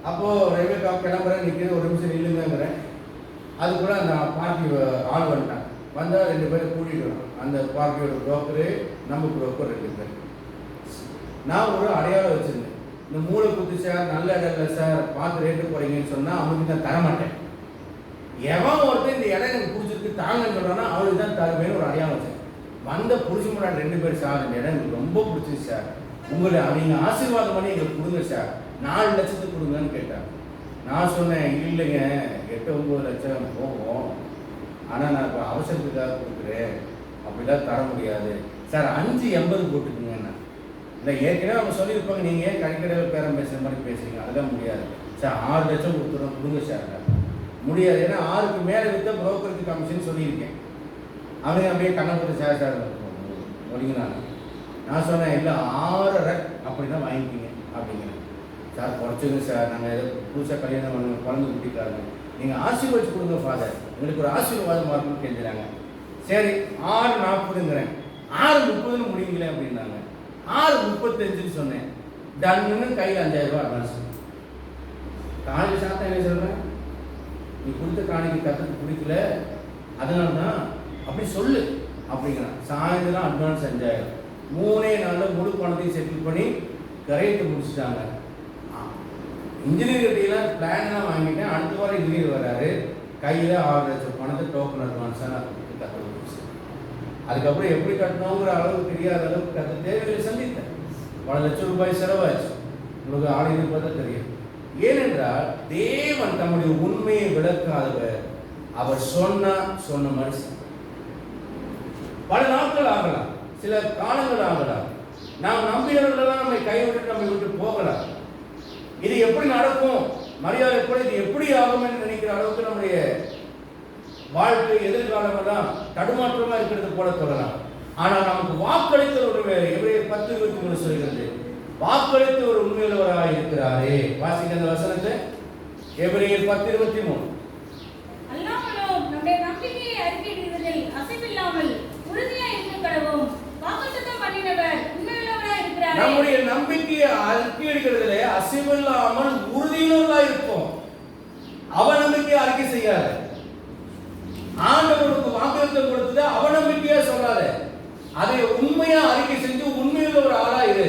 அப்போது ரெபேக்கா கிளம்புறேன், நிற்கிறது, ஒரு நிமிஷம் நில்லுங்கிறேன். அதுக்குள்ளே அந்த பார்ட்டி ஆள் வந்துட்டான். வந்தால் 2 பேரை கூட்டிகிட்டு வரோம். அந்த பார்ட்டியோட புரோக்கரு, நம்ம புரோக்கர் 2 பேர். நான் ஒரு அடையாளம் வச்சுருந்தேன், இந்த மூளை குத்து சார், நல்ல இடம் இல்லை சார், பார்த்து ரேட்டு போகிறீங்கன்னு சொன்னால் அவனுக்கு தான் தரமாட்டேன். எவன் ஒருத்தர் இந்த இடம் எனக்கு பிடிச்சிருக்கு தாங்கன்னு சொல்கிறான்னா அவனுக்கு தான் தருவேன்னு ஒரு அடையாளம் வச்சேன். வந்த புருஷ முன்னாடி 2 பேர், சார் இந்த இடம் எனக்கு ரொம்ப பிடிச்சிருக்கு சார், உங்களை நீங்கள் ஆசீர்வாதம் பண்ணி எங்களுக்கு கொடுங்க சார், 4 லட்சத்துக்கு கொடுங்கன்னு கேட்டாங்க. நான் சொன்னேன், இல்லைங்க 8-9 லட்சம் போகும், ஆனால் நான் இப்போ அவசரத்துக்காக கொடுக்குறேன், அப்படிலாம் தர முடியாது சார், 5.80 போட்டுக்குங்கண்ணா. இல்லை ஏற்கனவே அவங்க சொல்லியிருப்பாங்க, நீங்கள் ஏன் கடைக்கடையில் பேரம் பேசுகிற மாதிரி பேசுகிறீங்க, அதெல்லாம் முடியாது சார், 6 லட்சம் கொடுத்துருவோம் கொடுங்க சார். முடியாது, ஏன்னா 6க்கு மேலே விற்ற புரோக்கருக்கு கமிஷன் சொல்லியிருக்கேன். அவங்க அப்படியே கண்ணை போட்டு சார் ஒழிங்கண்ணா. நான் சொன்னேன், இல்லை 6.5 அப்படி தான் வாங்கிக்கிங்க அப்படிங்கிறேன். சார் குறைச்சிங்க சார், நாங்கள் ஏதோ புதுசாக கல்யாணம் பண்ண குழந்தை குட்டிக்காருங்க, நீங்கள் ஆசீர்வதிச்சு கொடுங்க ஃபாதர், எங்களுக்கு ஒரு ஆசீர்வாதமாக இருக்குன்னு கேட்குறாங்க. சரி 6.40ங்கிறேன், 6.30 முடியுங்களே அப்படின்னாங்க. 6.35 சொன்னேன். டன்னு கையில் 5000 ரூபா அட்வான்ஸ். காலையில் சாத்தா என்ன சொல்கிறேன், நீ கொடுத்த காணிக்கு கற்றுக்கு பிடிக்கல, அதனால தான் அப்படி சொல்லு அப்படிங்கிறான். சாயந்தரம் அட்வான்ஸ் 5000. 3 நாளில் முழு பணத்தையும் செட்டில் பண்ணி கரையத்தை முடிச்சுட்டாங்க. இன்ஜினியர் கிட்டையெல்லாம் பிளான்லாம் வாங்கிட்டேன். அடுத்த வாரம் இன்ஜினியர் வர்றாரு, கையில் 6 லட்சம் பணத்தை டோக்கன் அட்வான்ஸாக நான் கொடுத்து கட்ட முடிச்சு. அதுக்கப்புறம் எப்படி கட்டணுங்கிற அளவுக்கு தெரியாத அளவுக்கு கட்ட தேவையை சந்தித்தேன். பல லட்சம் ரூபாய் செலவாச்சு. உங்களுக்கு ஆளுநர் பார்த்தா தெரியும். ஏனென்றால் தேவன் தம்முடைய உண்மையை விளக்காதவர், அவர் சொன்ன மனுஷன். பல நாட்கள் ஆகலாம், சில காலங்கள் ஆகலாம், நாம் நம்பியவர்களெல்லாம் நம்மை கைவிட்டு நம்மை விட்டு போகலாம். இது எப்படி நடக்கும், மரியாதை கூட இது எப்படி ஆகும் என்று நினைக்கிற அளவுக்கு நம்முடைய வாழ்க்கை எதிர்காலம் எல்லாம் தடுமாற்றமாக இருக்கிறது போல சொல்லலாம். ஆனால் நமக்கு வாக்களித்த ஒரு எபிரேயர் 10:23 சொல்கிறது, வாக்களித்த ஒரு உண்மையுள்ளவராக இருக்கிறாரே. வாசிக்க அந்த வசனத்தை, எபிரேயர் 10:23. அல்லாமலும் நம்முடைய நம்பிக்கையை அறிக்கையிடுவதில் அசைவில்லாமல் உறுதியாய் இருக்க கடவும் வாக்குத்தத்தம் பண்ணினவர் உண்மையுள்ளவராய் இருக்கிறாரே. நம்முடைய நம்பிக்கையை அறிக்கையிடுவதிலே அசைவில்லாமல் உறுதியுள்ளவராய் இருப்போம். அவநம்பிக்கையை அறிக்கை செய்யாத. ஆண்டவருக்கு வாக்குத்தத்தம் கொடுத்தது அவநம்பிக்கையா சொல்லாத. அதை உண்மையா அறிக்கை செஞ்சு உண்மையுள்ள ஒரு ஆளா இரு.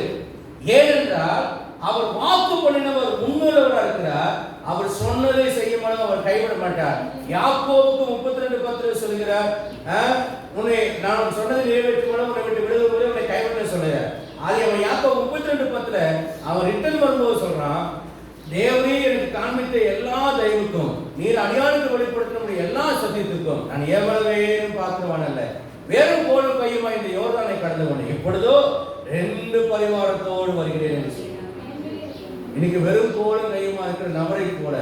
ஏனென்றால் அவர் வாக்கு பண்ணினவர் உண்மையுள்ளவரா இருக்கிறார். அவர் சொன்னதை செய்ய மாட்டார், அவர் கைவிட மாட்டார். யாக்கோபுக்கு 32:10 சொல்கிறார், உன்னை நான் சொன்னதை நிறைவேற்றும் உன்னை விட்டு விடுவது உன்னை கைவிட சொல்லுகிறார். அதை அவன் யாக்கோபு 32:10 அவன் ரிட்டர்ன் வரும்போது சொல்றான், தேவனே எனக்கு காண்பித்த எல்லா தெய்வத்துக்கும் நீர் அடியானுக்கு வெளிப்படுத்தின எல்லா சத்தியத்துக்கும் நான் எவ்வளவேனும் பார்க்கிறவன் அல்ல, வேறும் கோலும் கையுமா இந்த யோர்தானை கடந்தவன் எப்பொழுதோ 2 பரிவாரத்தோடு வருகிறேன் என்று சொன்னார். இன்னைக்கு வெறும் கோலும் கையுமா இருக்கிற நபரை போல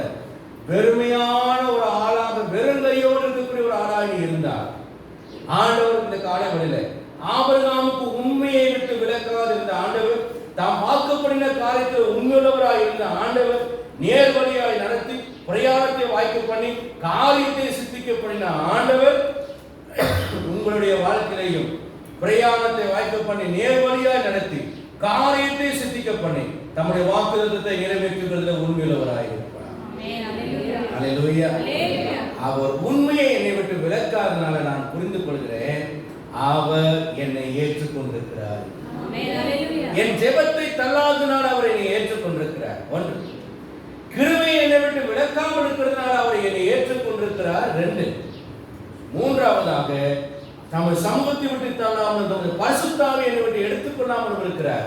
வெறுமையான ஒரு ஆளாக வெறும் கையோடு இருக்கக்கூடிய ஒரு ஆளாக இருந்தார். ஆண்டவர் இந்த காலவெளியில ஆபிரகாமுக்கு உண்மையை விட்டு விலக்காது இருந்த ஆண்டவர், தாம் வாக்குப்படின காரியத்தில் உண்மையுள்ளவராய் இருந்த ஆண்டவர் நேர்வழியாய் நடத்தி பிரயாணத்தை வாய்க்க பண்ணி காரியத்தை சித்திக்க பண்ணின ஆண்டவர் உங்களுடைய வாழ்க்கையிலையும் பிரயாணத்தை வாய்க்க பண்ணி நேர்வழியாய் நடத்தி காரியத்தை சித்திக்க பண்ணி தம்முடைய வாக்குத்தத்தத்தை நிறைவேற்றுவதில் உண்மையுள்ளவராய் இருப்பார். அல்லேலூயா. அவர் உண்மையை என்னை விட்டு விலக்காதனால நான் புரிந்து கொள்கிறேன், அவர் என்னை ஏற்றுக்கொண்டிருக்கிறார். என் ஜெபத்தை தள்ளாதனால் அவர் என்னை ஏற்றுக்கொண்டிருக்கிறார். ஒன்று, கிருபையை என்னை விட்டு விலக்காமல் இருக்கிறதுனால அவர் என்னை ஏற்றுக்கொண்டிருக்கிறார். 2, மூன்றாவதாக தமது சமூகத்தை விட்டு தள்ளாமல் தமது பரிசுத்தாவை என்னை விட்டு எடுத்துக்கொள்ளாமல் இருக்கிறார்.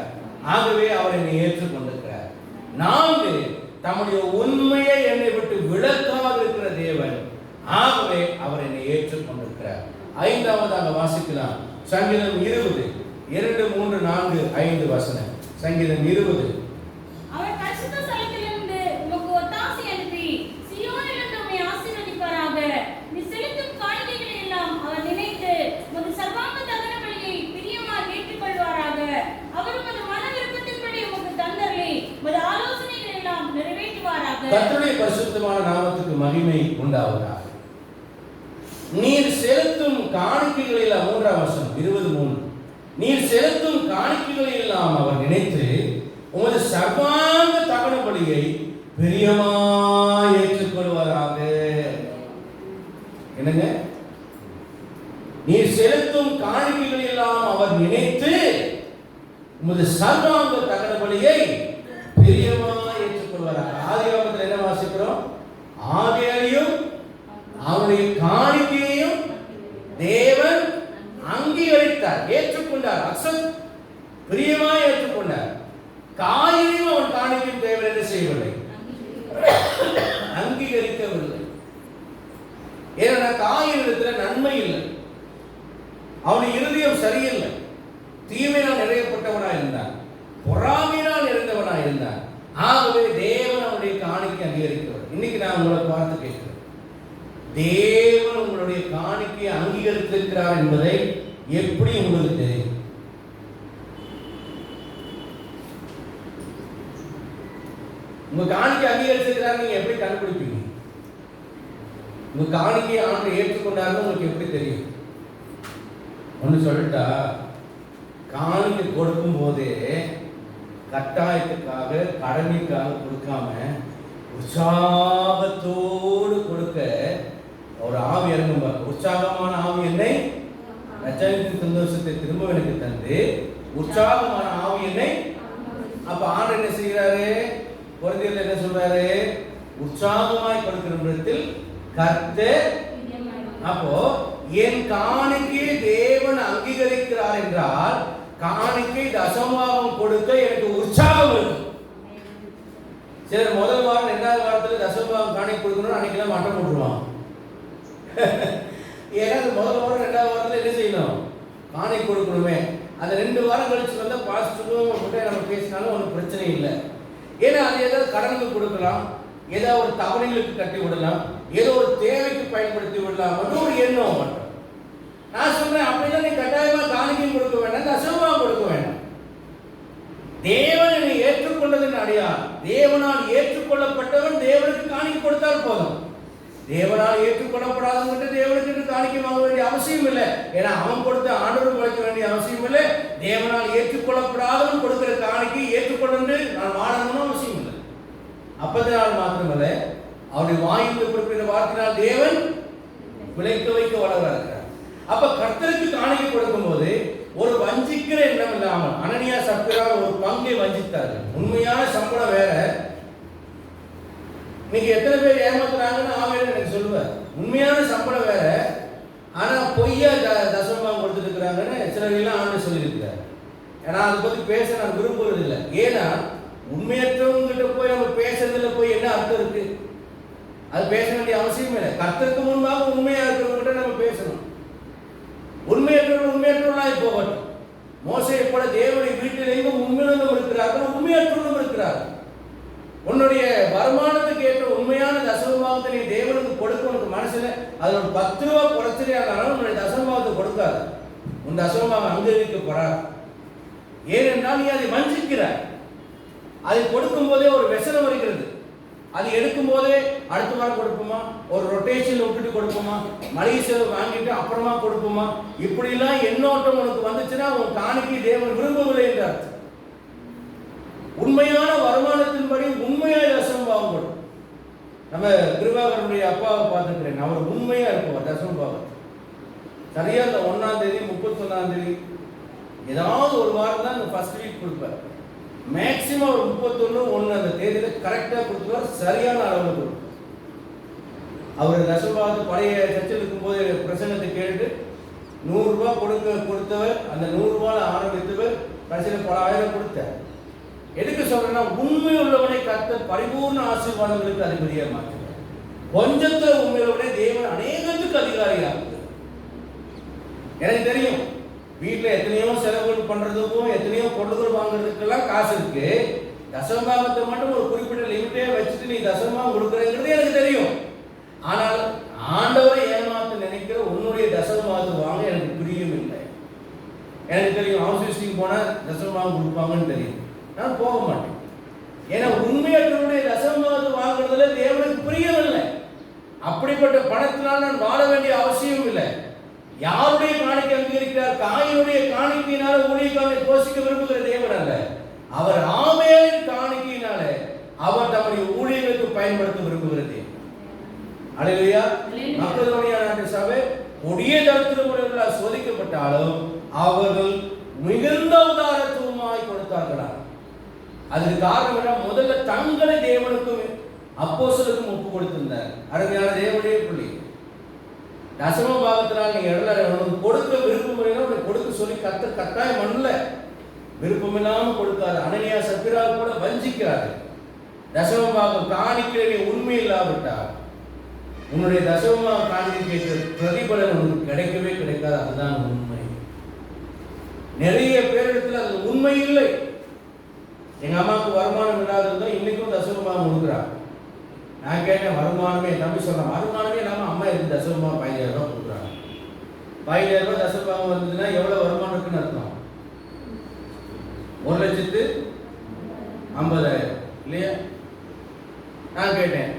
ஆகவே அவர் என்னை ஏற்றுக்கொண்டிருக்கிறார். 4, தம்முடைய உண்மையை என்னை விட்டு விலக்காமல் இருக்கிற தேவன், ஆகவே அவர் என்னை ஏற்றுக்கொண்டிருக்கிறார். 5ஆவதாக வாசிக்கலாம் சங்கீதம் 20 2, 3, 4, 5 வசனம். சங்கீதம் 20. அவர் பரிசுத்த ஸ்தலத்திலிருந்து உமக்கு ஒத்தாசை அனுப்பி சீயோனிலிருந்து உம்மை ஆசீர்வதிப்பாராக. நீ செலுத்தும் காணிக்கைகளை எல்லாம் அவர் நினைத்து உமது சர்வாங்க தகன பலியை பிரியமாய் ஏற்றுக்கொள்வாராக. அவர் உமது மன விருப்பத்தின்படி உமக்கு தந்தருளி உமது ஆலோசனைகளை எல்லாம் நிறைவேற்றுவாராக. கர்த்தருடைய பரிசுத்தமான நாமத்துக்கு மகிமை உண்டாவதாக. நீர் செலுத்தும் காணிக்கைகள் எல்லாம் 3ஆம் வசனம் 23. நீர் செலுத்தும் காணிக்கைகளை எல்லாம் அவர் நினைத்து உமது சர்வாங்க தகன பலியை பிரியமாய் ஏற்றுக்கொள்வாராக. என்னங்க? நீர் செலுத்தும் காணிக்கைகளை எல்லாம் அவர் நினைத்து உமது சர்வாங்க தகன பலியை பிரியமாய் ஏற்றுக்கொள்வாராக. ஆதியாகமத்தில் என்ன வாசிக்கிறோம்? ஆபேலையும் அவருடைய காணிக்கையையும் தேவன் அங்கீகரித்தார், ஏற்றுக்கொண்டார். அக்செப்ட், பிரியமாய் ஏற்றுக்கொண்டார். காயினையும் அவன் காணிக்கும் தேவன் என்ன செய்யவில்லை, அங்கீகரிக்கவில்லை. ஏன்னா காயின் இடத்துல நன்மை இல்லை, அவனுடைய இருதயம் சரியில்லை, தீமையினால் நிறையப்பட்டவனாய் இருந்தான், பொறாமையினால் நிறைந்தவனாய் இருந்தான். ஆகவே தேவன் அவனுடைய காணிக்கை அங்கீகரிக்கிறவர். இன்னைக்கு நான் உங்களை பார்த்து கேட்கிறேன், தேவன் உங்களுடைய காணிக்கையை அங்கீகரித்திருக்கிறார் என்பதை எப்படி உங்களுக்கு தெரியும்? உங்க காணிக்கை அங்கீகரித்திருக்கிறார் நீங்க எப்படி கண்டுபிடிப்பீங்க? உங்க காணிக்கையை ஆண்டு ஏற்றுக்கொண்டாருன்னு உங்களுக்கு எப்படி தெரியும்? ஒன்று சொல்லட்டா, காணிக்கை கொடுக்கும் போதே கட்டாயத்துக்காக கடமைக்காக கொடுக்காம உற்சாகத்தோடு கொடுக்க ஒரு ஆவி இறங்கும். உற்சாகமான ஆவி என்னை ரட்சகத்தின் சந்தோஷத்தை திரும்ப எனக்கு தந்து உற்சாகமான ஆவி என்னை. அப்ப ஆண்டவர் என்ன செய்கிறாரு? கொரிந்தியர்ல என்ன சொல்றாரு? உற்சாகமாய் கொடுக்கிற இடத்தில் கர்த்தர். அப்போ என் காணிக்கையை தேவன் அங்கீகரிக்கிறார் என்றால் காணிக்கை தசமபாகம் கொடுக்க எனக்கு உற்சாகம் இருக்கும். சிலர் முதல் வாரம் 2வது வாரத்தில் தசமபாகம் காணிக்கை கொடுக்கணும், அன்னைக்கெல்லாம் மட்டம் போட்டுருவாங்க. ஏன்னா முதல் வாரம் 2வது வாரத்தில் என்ன செய்யணும்? காணிக்கை கொடுக்கணுமே. அந்த 2 வாரம் கழிச்சு வந்தால் பாசிட்டிவும் நம்ம பேசினாலும் ஒன்றும் பிரச்சனை இல்லை. ஏன்னா அது ஏதாவது கடனுக்கு கொடுக்கலாம், ஏதாவது ஒரு தவணைகளுக்கு கட்டி விடலாம், ஏதோ ஒரு தேவைக்கு பயன்படுத்தி விடலாம், ஒரு எண்ணம் மட்டும். நான் சொல்றேன், அப்படிதான் நீ கட்டாயமா காணிக்கை கொடுக்க வேண்டாம், தசமபாகம் கொடுக்க வேண்டாம். தேவன் என்னை ஏற்றுக்கொண்டதின் அடையாளம். தேவனால் ஏற்றுக்கொள்ளப்பட்டவன் தேவனுக்கு காணிக்கை கொடுத்தால் போதும். தேவனால் ஏற்றுக்கொள்ளப்படாதவங்க தேவனுக்கு காணிக்கை வாங்க வேண்டிய அவசியம் இல்லை. ஏன்னா அவன் கொடுத்த ஆண்டவருக்கு கொடுக்க வேண்டிய அவசியம் இல்லை. தேவனால் ஏற்றுக்கொள்ளப்படாதவன் கொடுக்கிற காணிக்கை ஏற்றுக்கொண்டு நான் வாழணும்னு அவசியம் இல்லை. அப்பத்தினால் மாத்திரமல்ல, அவருடைய வாயிலிருந்து குறிப்பிட்ட வார்த்தையினால் தேவன் விளைக்க வைக்க வளர்கிறார். அப்ப கர்த்தருக்கு காணிக்கை கொடுக்கும் போது ஒரு வஞ்சிக்கிற எண்ணம் இல்லாமல் அனனியா சப்திரா ஒரு பங்கை வஞ்சித்தார்கள். உண்மையான சம்பளம் வேற. நீங்க எத்தனை பேர் ஏமாத்துறாங்கன்னு ஆவேன்னு எனக்கு சொல்லுவார். உண்மையான சம்பளம் வேற, ஆனா பொய்யா தசமபாகம் கொடுத்துட்டு இருக்கிறாங்கன்னு சிலரெல்லாம் ஆண்டு சொல்லியிருக்கிறார். ஏன்னா அதை பத்தி பேச நான் விரும்புறது இல்லை. ஏன்னா உண்மையற்றவங்கிட்ட போய் நம்ம பேசுறதுல போய் என்ன அர்த்தம் இருக்கு? அது பேச வேண்டிய அவசியம் இல்லை. கர்த்தருக்கு முன்பாக உண்மையா இருக்கிறவங்கிட்ட நம்ம பேசணும். உண்மையற்றவர்களாய் போகட்டும். மோசையை போல தேவனுடைய வீட்டிலேயும் உண்மையுள்ளவர்களும் இருக்கிறார்கள், உண்மையற்றவர்களும் இருக்கிறார்கள். உன்னுடைய வருமானத்துக்கு ஏற்ற உண்மையான தசமபாகத்தை நீ தேவனுக்கு கொடுக்க உனக்கு மனசுல அதுல ஒரு 10 ரூபா குறைச்சலே ஆனாலும் உன்னுடைய தசமபாகத்தை கொடுக்காது. உன் தசமபாகம் அங்கீகரிக்கப்படாது. ஏனென்றால் நீ அதை வஞ்சிக்கிறாய். அதை கொடுக்கும் போதே ஒரு வெசனம் வருகிறது. அது எடுக்கும் போதே அடுத்த வாரம் கொடுப்போமா, ஒரு ரொட்டேஷன் விட்டுட்டு கொடுப்போமா, மளிகை செலவு வாங்கிட்டு அப்புறமா கொடுப்போமா, இப்படிலாம் எண்ணோட்டம் உனக்கு வந்துச்சுன்னா உன் காணிக்கை தேவன் விரும்பவில்லை என்று அர்த்தம். உண்மையான வருமானத்தின்படி உண்மையாக தசமபாகம் கொடுக்கும். நம்ம கிருபாகரனுடைய அப்பாவை பார்த்துக்கிறேன். அவர் உண்மையா இருப்பவர். தசமபாகம் சரியா அந்த 1ஆம் தேதி 31ஆம் தேதி ஏதாவது ஒரு வாரம் தான் இந்த ஃபர்ஸ்ட் வீக் கொடுப்பார். மேக்சிமம் ஒரு 31, 1 அந்த தேதியில கரெக்டா கொடுத்துருவார். சரியான அளவில் கொடுப்பார். அவர் தசமபாகத்தை பழைய சர்ச்சில் இருக்கும்போது பிரசங்கத்தை கேட்டு 100 ரூபாய் கொடுத்தவர், அந்த 100 ரூபாய் ஆரம்பித்தவர் கடைசியில் பல ஆயிரம் கொடுத்தார். எதுக்கு சொல்றேன்னா, உண்மை உள்ளவனை கர்த்தர் பரிபூர்ண ஆசீர்வாதங்களுக்கு அதிபதியாக மாற்றுகிறார். கொஞ்சத்துல உண்மையுள்ளவனை தேவன் அநேகத்துக்கு அதிகாரியாகுது. எனக்கு தெரியும், வீட்டில் எத்தனையோ செலவுகள் பண்றதுக்கும் எத்தனையோ பொருட்கள் வாங்குறதுக்கெல்லாம் காசு இருக்கு. தசமபாகத்தை மட்டும் ஒரு குறிப்பிட்ட லிமிட்டே வச்சுட்டு நீ தசமபாகம் கொடுக்குறேங்கிறது எனக்கு தெரியும். ஆனால் ஆண்டவரை ஏமாத்த நினைக்கிற உன்னுடைய தசமபாகத்தை வாங்க எனக்கு பிரியம் இல்லை. எனக்கு தெரியும், ஹவுஸ் விசிட்டிங் போனா தசமபாகம் கொடுப்பாங்கன்னு தெரியும். நான் போக மாட்டேன். ஏன்னா உண்மையற்றவருடைய தசமபாகத்தை வாங்குறதுல தேவனுக்கு பிரியம் இல்லை. அப்படிப்பட்ட பணத்தினால் நான் வாழ வேண்டிய அவசியம் இல்லை. யாருடைய காணிக்கை அங்கீகரிக்கிறார்? காயினுடைய காணிக்கையினால ஊழியக்காரனை போஷிக்க விரும்புகிற தேவன் அல்ல. அவர் ஆபேலின் காணிக்கையினால அவர் தம்முடைய ஊழியர்களுக்கு பயன்படுத்த விரும்புகிற தேவன். அல்லேலூயா. மக்களுடைய சபை கொடிய தரித்திரமுடையவர்களால் சோதிக்கப்பட்டாலும் அவர்கள் மிகுந்த உதாரத்துவமாய் கொடுத்தார்களா? அதுக்கு காரணம் என்ன? முதல்ல தங்களை தேவனுக்கும் அப்போஸ்தலருக்கும் ஒப்பு கொடுத்திருந்தார். அருமையான தேவனுடைய பிள்ளை, தசமபாகத்தினால் நீங்க உனக்கு கொடுக்க விருப்பம் உனக்கு கொடுக்க சொல்லி கர்த்தர் கட்டாயம் பண்ணல. விருப்பமில்லாம கொடுக்காது. அனனியா சப்பிரா கூட வஞ்சிக்கிறாரு. தசமபாகம் காணிக்கை நீ உண்மை இல்லாவிட்டால் உன்னுடைய தசமபாகம் காணிக்கை பிரதிபலன் உனக்கு கிடைக்கவே கிடைக்காது. அதுதான் உண்மை. நிறைய பேரிடத்துல அது உண்மை இல்லை. எங்க அம்மாவுக்கு வருமானம் இல்லாதது இன்னைக்கும் தசமபாகம் கொடுக்குறாங்க. நான் கேட்டேன், வருமானமே தம்பி சொல்றேன், வருமானமே இல்லாம அம்மா இருந்து தசமபாகம் 15,000 ரூபாய் கொடுக்குறாங்க. 15,000 ரூபாய் தசமபாகம் வந்ததுன்னா எவ்வளவு வருமானம் இருக்குன்னு அர்த்தம்? 1,50,000 இல்லையா? நான் கேட்டேன்,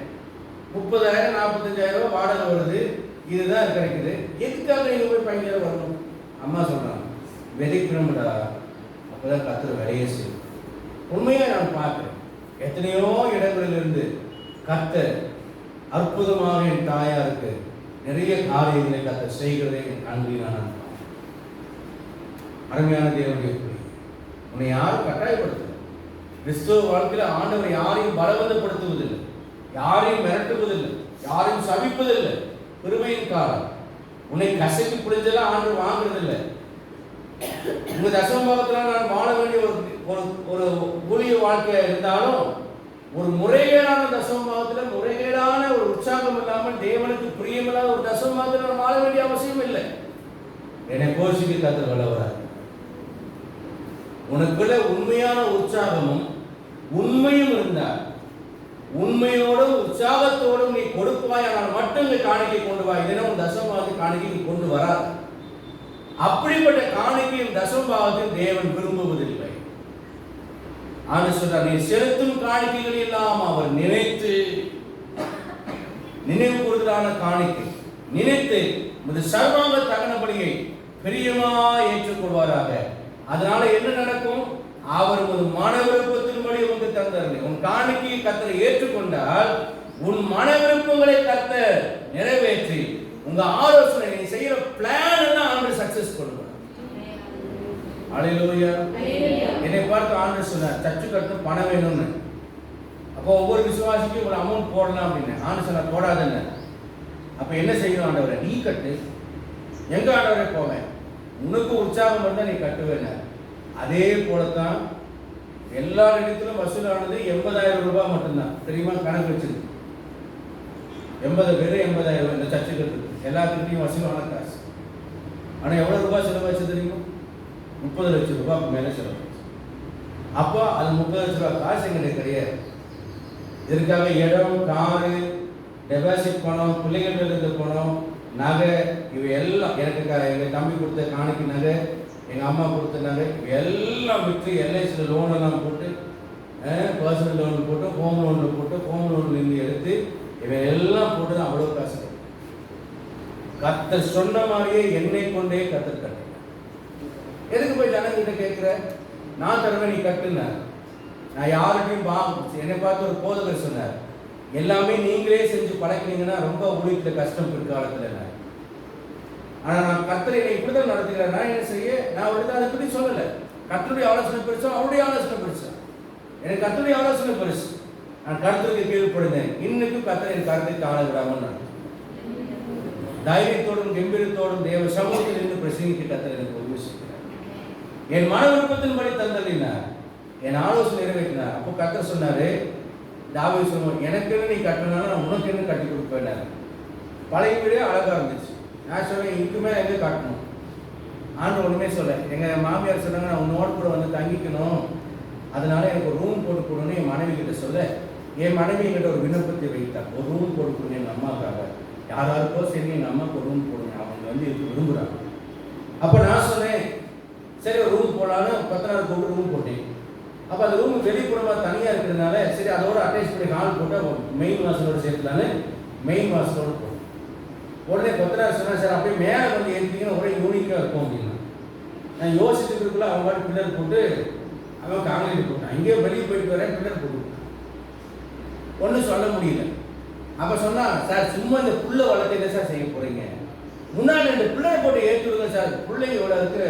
30,000 45,000 ரூபாய் வாடகை வருது, இதுதான் கிடைக்குது, எதுக்காக நீங்க போய் 15,000 வரணும்? அம்மா சொல்றாங்க, விதைக்கணும்டா, அப்பதான் கர்த்தர் விளைய செய்யும். உண்மையா நான் பார்க்கிறேன். எத்தனையோ இடங்களிலிருந்து கர்த்தர் அற்புதமாக என் தாயாருக்கு நிறைய காரியங்களை கர்த்தர் செய்கிறதை என் கண்களில் நான் அருமையான தேவனுடைய உன்னை யாரும் கட்டாயப்படுத்த கிறிஸ்துவ வாழ்க்கையில் ஆண்டவர் யாரையும் பலவந்தப்படுத்துவதில்லை, யாரையும் மிரட்டுவதில்லை, யாரையும் சபிப்பதில்லை. கிருபையின் காலம். உன்னை கசக்கி பிடிச்செல்லாம் ஆண்டவர் வாங்குறதில்லை. உங்க தசமபாகத்தில் நான் வாழ வேண்டிய ஒரு ஊழிய வாழ்க்கையா இருந்தாலும் ஒரு முறைகேடான தசமபாகத்தில் முறைகேடான ஒரு உற்சாகம் இல்லாமல் தேவனுக்கு பிரியமில்லாத ஒரு தசமபாகத்தில் நான் வாழ வேண்டிய அவசியம் இல்லை. என்னை போஷிக்க கர்த்தர் வல்லவரார். உனக்குள்ள உண்மையான உற்சாகமும் உண்மையும் இருந்தால் உண்மையோடும் உற்சாகத்தோடும் நீ கொடுப்பாயானால் மட்டும் நீ காணிக்கை கொண்டு வா. இதெல்லாம் உன் தசமபாகத்தை காணிக்கை நீ கொண்டு வராது. அப்படிப்பட்ட காணிக்கையும் தசமபாகத்தையும் தேவன் விரும்புவதில்லை. ஆண்டு சொல்றார், நீ செலுத்தும் காணிக்கைகள் எல்லாம் அவர் நினைத்து நினைவு கூறுதலான காணிக்கை நினைத்து உமது சர்வாங்க தகனபடியை பிரியமா ஏற்றுக்கொள்வாராக. அதனால என்ன நடக்கும்? அவர் ஒரு மன விருப்பத்தின்படி உனக்கு தந்தார். உன் காணிக்கையை கர்த்தர் ஏற்றுக்கொண்டால் உன் மன விருப்பங்களை கர்த்தர் நிறைவேற்றி உங்க ஆலோசனை நீ செய்யற பிளான் எல்லாம் ஆண்டவர் சக்சஸ் பண்ணுவார். ஹல்லேலூயா. என்னை பார்த்து ஆண்டவர் சொன்னார், சர்ச்சு கட்ட பணம் வேணும்னு. அப்போ ஒவ்வொரு விசுவாசிக்கும் ஒரு அமௌண்ட் போடலாம் அப்படின்னு. ஆண்டவர் சொன்னார், போடாதுன்னு. அப்ப என்ன செய்யணும் ஆண்டவரை? நீ கட்டு. எங்க ஆண்டவரை போவேன்? உனக்கு உற்சாகம் இருந்தா நீ கட்டுவேன். அதே போலத்தான் எல்லா இடத்திலும் வசூலானது 80,000 ரூபாய் மட்டும்தான். தெரியுமா? கணக்கு வச்சிருக்கு. 80,000 இந்த சர்ச்சை கட்டுறது எல்லாத்துக்கிட்டையும் வசூலான காசு. ஆனா எவ்வளவு ரூபாய் செலவாச்சு தெரியுமா? 30 லட்சம் ரூபாய்க்கு மேல செலவாச்சு. அப்போ அது 30 லட்சம் ரூபாய் காசு எங்களுக்கு கிடையாது. இதற்காக இடம், காரு, டெபாசிட் பணம், பிள்ளைகள் இருந்த பணம், நகை, இவை எல்லாம் எனக்கு எங்கள் தம்பி கொடுத்த காணிக்கு நகை, எங்கள் அம்மா கொடுத்த நகை, எல்லாம் விற்று எல்ஐசியில் லோன் எல்லாம் போட்டு, பர்சனல் லோன் போட்டு, ஹோம் லோனில் போட்டு, ஹோம் லோன்லேருந்து எடுத்து இவை எல்லாம் போட்டு தான் அவ்வளோ காசு. கர்த்தர் சொன்ன மாதிரியே என்னை கொண்டே கர்த்தர் கட்டினார். எதுக்கு போய் ஜனங்கிட்ட கேட்குற? நான் தருவேன், நீ கட்டுனார். நான் யார்கிட்டையும் என்னை பார்த்து ஒரு போதகர் சொன்னார், எல்லாமே நீங்களே செஞ்சு பழக்கினீங்கன்னா ரொம்ப ஊழியத்தில் கஷ்டம் பிற்காலத்தில். ஆனால் நான் கர்த்தரை என்னை இப்படி தான் நடத்துகிறேன். நான் என்ன செய்ய? நான் வந்து அதை பற்றி சொல்லலை. கர்த்தருடைய ஆலோசனை பெருசா, அவருடைய ஆலோசனை பெருசா? எனக்கு கர்த்தருடைய ஆலோசனை பெருசு. நான் கர்த்தருக்கு கீழ்ப்படுந்தேன். இன்னைக்கும் கர்த்தர் என் கருத்தை ஆள விடாமல் நான் தைரியத்தோடும் கம்பீரத்தோடும் தேவ சமூகத்தில் இருந்து பிரசங்கிக்க கர்த்தர் எனக்கு உதவி செய்கிறார். என் மன விருப்பத்தின்படி தந்தலினார், என் ஆலோசனை நிறைவேற்றினார். அப்போ கர்த்தர் சொன்னாரு, தாவீது சொன்னார், எனக்குன்னு நீ கட்டினாலும் நான் உனக்கு என்ன கட்டி கொடுப்பேன். பழைய வீடே அழகா இருந்துச்சு. நான் சொன்னேன், இதுக்குமே எங்கே காட்டணும்? ஆண்டு ஒன்றுமே சொல்ல. எங்கள் மாமியார் சொன்னாங்க, நான் உன்னோட கூட வந்து தங்கிக்கணும், அதனால எனக்கு ஒரு ரூம் போட்டு கொடுன்னு என் மனைவி கிட்ட சொல்ல, என் மனைவி என்கிட்ட ஒரு விண்ணப்பத்தை வைத்தார், ஒரு ரூம் போட்டு கொடுங்க எங்கள் அம்மாவுக்காக. யாராருக்கோ சரி எங்கள் அம்மாவுக்கு ஒரு ரூம் போடுங்க, அவங்க வந்து இதுக்கு விரும்புகிறாங்க. அப்போ நான் சொன்னேன், சரி ஒரு ரூம் போடலான்னு 10 நாள் போட்டு ரூம் போட்டேன். அப்போ அந்த ரூம் வெளிப்புறமாக தனியாக இருக்கிறதுனால சரி அதோட அட்டாச் பண்ணி ஹால் போட்டு மெயின் வாசலோடு சேர்த்துலான்னு மெயின் வாசலோடு போட்டேன். உடனே 10 நாள் சொன்னேன், சார் அப்படியே மேலே வந்து ஏற்றிங்கன்னா ஒரே யூனிக்காக இருக்கும் அப்படின்னா. நான் யோசிச்சுக்கிறதுக்குள்ள அவங்க பாட்டு பில்லர் போட்டு அவன் காங்கிரீட் போட்டான். இங்கேயே வெளியே போயிட்டு வரேன், பில்லர் போட்டு ஒன்றும் சொல்ல முடியல. அப்போ சொன்னா, சார் சும்மா இந்த புல்லை வளர்த்து என்ன சார் செய்ய போறீங்க? முன்னாடி 2 பில்லரை போட்டு ஏற்றி விடுங்க சார், பிள்ளைங்க இவ்வளோ இருக்கு,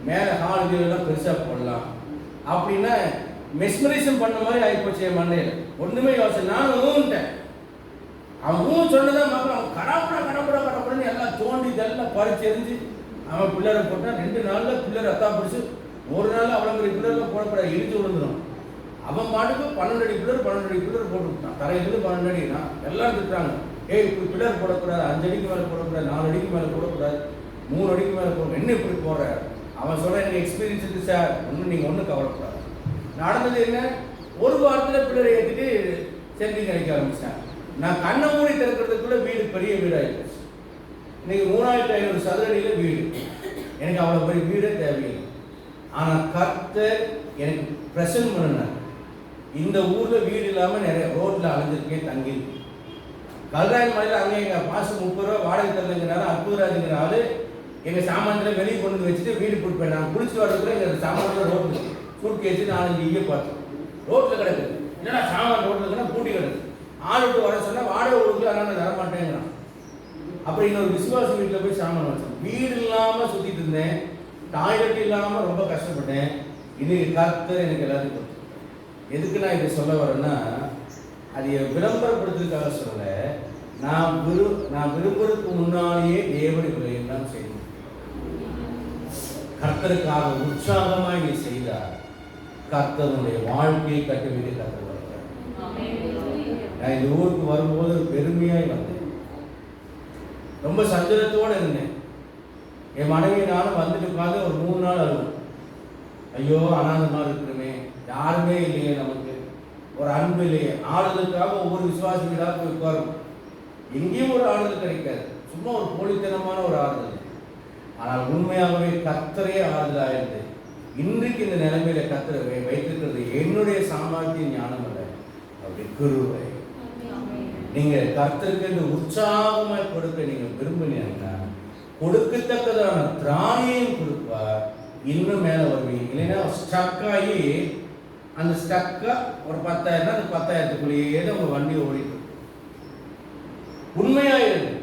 மேலே ஹால் இதெல்லாம் பெருசாக போடலாம் அப்படின்னா மெஸ்மரைசம் பண்ண மாதிரி ஆகிப்போச்சு என் மண்டையில். ஒன்றுமே யோசனை. நானும் ஊன்ட்டேன். அவன் சொன்னதான் மக்கள் அவன் கடப்படன்னு எல்லாம் தோண்டி இதெல்லாம் பறிச்சு எரிஞ்சு அவன் பிள்ளரை போட்டான். 2 நாளில் பிள்ளர் ரத்தா பிடிச்சி, ஒரு நாள் அவ்வளோ பெரிய பிள்ளர்லாம் போடக்கூடாது, இடிச்சு விழுந்துடும். அவன் பாட்டுக்கு 12 அடி பில்லர் போட்டு விட்டான். தரையிலிருந்து 12 அடினா எல்லாம் திட்டுறாங்க, ஏய் இப்படி பில்லர் போடக்கூடாது, 5 அடிக்கு மேலே போடக்கூடாது, 4 அடிக்கு மேலே போடக்கூடாது, 3 அடிக்கு மேலே போட, என்ன இப்படி போடுற? அவன் சொல்ல, எனக்கு எக்ஸ்பீரியன்ஸ் இருக்குது சார், நீங்கள் ஒன்றும் கவலைப்படாது. நடந்தது என்ன? ஒரு வாரத்தில் பிள்ளரை ஏற்றிட்டு செல்வி கிடைக்க ஆரம்பிச்சேன். நான் கண்ணை மூடி திறக்கிறதுக்குள்ள வீடு பெரிய வீடாகிடுச்சு. இன்னைக்கு 3500 சதுரடியில் வீடு. எனக்கு அவ்வளோ பெரிய வீடே தேவையில்லை. ஆனால் கர்த்தர் எனக்கு பிரசன்ட் பண்ணினார். இந்த ஊரில் வீடு இல்லாமல் நிறைய ரோட்டில் அலைஞ்சிருக்கேன், தங்கியிருக்கு. கல்ராயன் மலையில் அங்கே எங்கள் மாதம் 30 ரூபா வாடகை தரலைங்கிறாரு. அற்புதராஜுங்கிற ஆள் எங்கள் சாமான்களை வெளியே கொண்டு வந்து வச்சுட்டு வீடு போட்டு போய் நாங்கள் குளிச்சுட்டு வரதுக்குள்ள எங்கள் சாமான்கள் ரோட்டில் சூட் கேச்சு 4-5 இங்கே பார்த்தோம். ரோட்டில் கிடக்குது. என்னடா சாமான் ரோட்டில் இருக்குன்னா பூட்டி கிடக்குது. ஆள் விட்டு வர சொன்னால் வாடகை கொடுக்கல, அதனால் தரமாட்டேங்கிறான். அப்புறம் இன்னொரு விசுவாசி வீட்டில் போய் சாமான் வச்சேன். வீடு இல்லாமல் சுற்றிட்டு இருந்தேன், டாய்லெட் இல்லாமல் ரொம்ப கஷ்டப்பட்டேன். இன்னைக்கு கர்த்தர் எனக்கு எல்லாத்தையும் கொடுத்து. எதுக்கு நான் இதை சொல்ல வரேன்னா, அது விளம்பரப்படுத்துறதுக்காக சொல்ல, நான் விரும்புறதுக்கு முன்னாலேயே தேவனை எல்லாம் செய்யணும். கர்த்தருக்காக உற்சாகமாய் நீ செய்தார், கர்த்தருடைய வாழ்க்கையை கட்டுவிட்டு கர்த்தர் வருகிறார். நான் இந்த ஊருக்கு வரும்போது பெருமையாய் வந்தேன், ரொம்ப சஞ்சலத்தோடு இருந்தேன். என் மனைவி நானும் வந்துட்டு உட்காந்து ஒரு 3 நாள் அழுவோம். ஐயோ அனாதமாக இருக்கிறோமே, யாருமே இல்லையே, நமக்கு ஒரு அன்பு இல்லையே. ஆறுதலுக்காக ஒவ்வொரு விசுவாசி வீடாக போய் உட்காரும். எங்கேயும் ஒரு ஆறுதல் கிடைக்காது, சும்மா ஒரு போலித்தனமான ஒரு ஆறுதல். ஆனால் உண்மையாகவே கர்த்தரே ஆறுதலாக இருந்தது. இன்றைக்கு இந்த நிலைமையில கர்த்தரை வைத்திருக்கிறது என்னுடைய சாமர்த்திய ஞானம் அல்ல, அப்படி கிருபை. நீங்க கர்த்தருக்கு இந்த உற்சாகமாய் கொடுக்க நீங்க விரும்பினீங்கன்னா கொடுக்கத்தக்கதான திராணியையும் கொடுப்பார். இன்னும் மேல வருவீங்க. இல்லைன்னா ஸ்டக் ஆகி அந்த ஸ்டக்கா ஒரு 10,000 அந்த 10,000க்குள்ளேயே உங்க வண்டி ஓடிட்டு உண்மையாயிருங்கள்.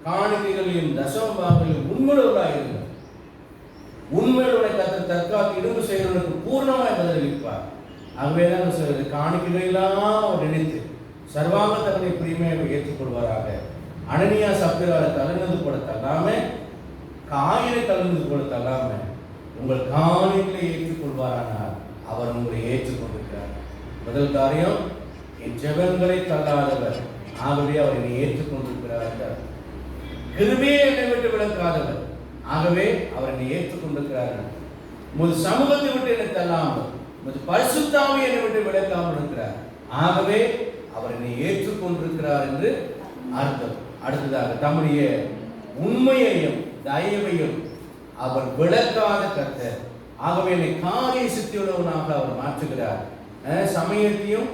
காணிக்கைகளையும் தசம பாகங்களையும் உண்மையுள்ளவராயிருங்கள். உண்மையுள்ள கர்த்தர் தற்காத்து இடும்பு செய்கிறவனுக்கு பூர்ணமாய் பதிலளிப்பார். ஆகவே தான் சொல்றது, காணிக்கைகளெல்லாம் அவர் நினைத்து சர்வாங்க தன்னை பிரிமையாக ஏற்றுக்கொள்வாராக. அனனியா சப்பிராரை தள்ளினது போல தள்ளாம, காயினை தள்ளினது போல தள்ளாம உங்கள் காணிகளை ஏற்றுக்கொள்வாரானால் அவர் உங்களை ஏற்றுக்கொண்டிருக்கிறார். முதல் காரியம், என் ஜெபங்களை தள்ளாதவர், ஆகவே அவர் என்னை ஏற்றுக்கொண்டிருக்கிறார். கிருபையை என்னை விட்டு விளக்காதவர், ஆகவே அவர் என்னை ஏற்றுக்கொண்டிருக்கிறார்கள். உமது சமூகத்தை விட்டு என்னை தள்ளாமல், உமது பரிசுத்த ஆவியை என்னை விட்டு விளக்காமல் இருக்கிறார், ஆகவே அவர் என்னை ஏற்றுக்கொண்டிருக்கிறார் என்று அர்த்தம். அடுத்ததாக, தம்முடைய உண்மையையும் தயவையும் அவர் விளக்காத கர்த்தர், ஆகவே என்னை காரிய சித்தியுள்ளவனாக அவர் மாற்றுகிறார். சமயத்தையும்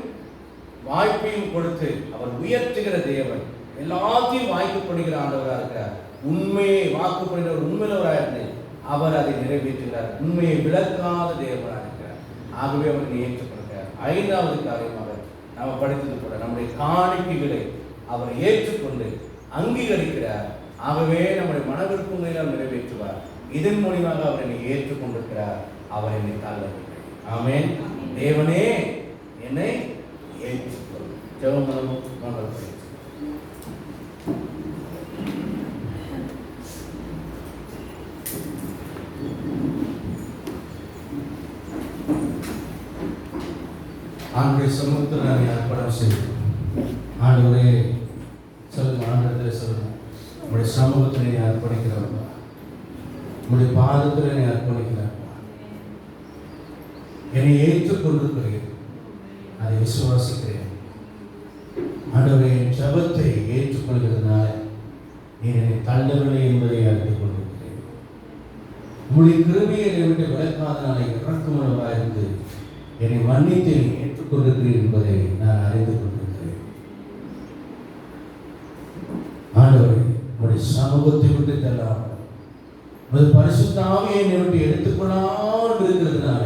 வாய்ப்பையும் கொடுத்து அவர் உயர்த்துகிற தேவன், எல்லாத்தையும் வாய்க்கப்படுகிற ஆண்டவராக இருக்கிறார். உண்மையை வாக்குப்படுகிற உண்மையுள்ளவராக இருந்து அவர் அதை நிறைவேற்றுகிறார். உண்மையை விளக்காத தேவனாக இருக்கிறார், ஆகவே அவர் ஏற்றுக்கொள்கிறார். ஐந்தாவது காரியமாக நாம் படித்தது கூட, நம்முடைய காணிக்கைகளை அவர் ஏற்றுக்கொண்டு அங்கீகரிக்கிறார், ஆகவே நம்முடைய மன விருப்பங்களை நிறைவேற்றுவார். இதன் மூலியமாக அவர் என்னை ஏற்றுக்கொண்டிருக்கிறார், அவர் என்னை தள்ளவில்லை. ஆமென். தேவனே என்னை ஏற்றுக்கொள். ஜெபம் பண்ணுவோம். ஆண்டுடைய சமூகத்தில் நான் அர்ப்பணம் செய்வோம். ஆண்டவரே சொல்லுங்க, ஆண்டவரே சொல்லுங்க, உங்களுடைய சமூகத்தில் நீ அர்ப்பணிக்கிறப்பா, உங்களுடைய பாதத்தில் நீ அர்ப்பணிக்கிறப்பா, என்னை ஏற்றுக்கொண்டிருக்கிறேன், அதை விசுவாசிக்கிறேன். ஆண்டவரே, என் ஜெபத்தை ஏற்றுக்கொள்கிறதுனால நீ என்னை தள்ளவில்லை என்பதை அறிந்து கொண்டிருக்கிறேன். உங்களுடைய கிருபையை என்னை விட்டு விளக்காதனால இறக்குமுள்ளவராக இருந்து என்னை மன்னித்து ஏற்றுக்கொண்டிருக்கிறேன் என்பதை நான் அறிந்து கொண்டிருக்கிறேன். ஆண்டவரே, உங்களுடைய சமூகத்தை விட்டு தள்ளாமல், உங்களுடைய பரிசுத்த ஆவியை என்னை விட்டு எடுத்துக்கொள்ளாமல் இருக்கிறதுனால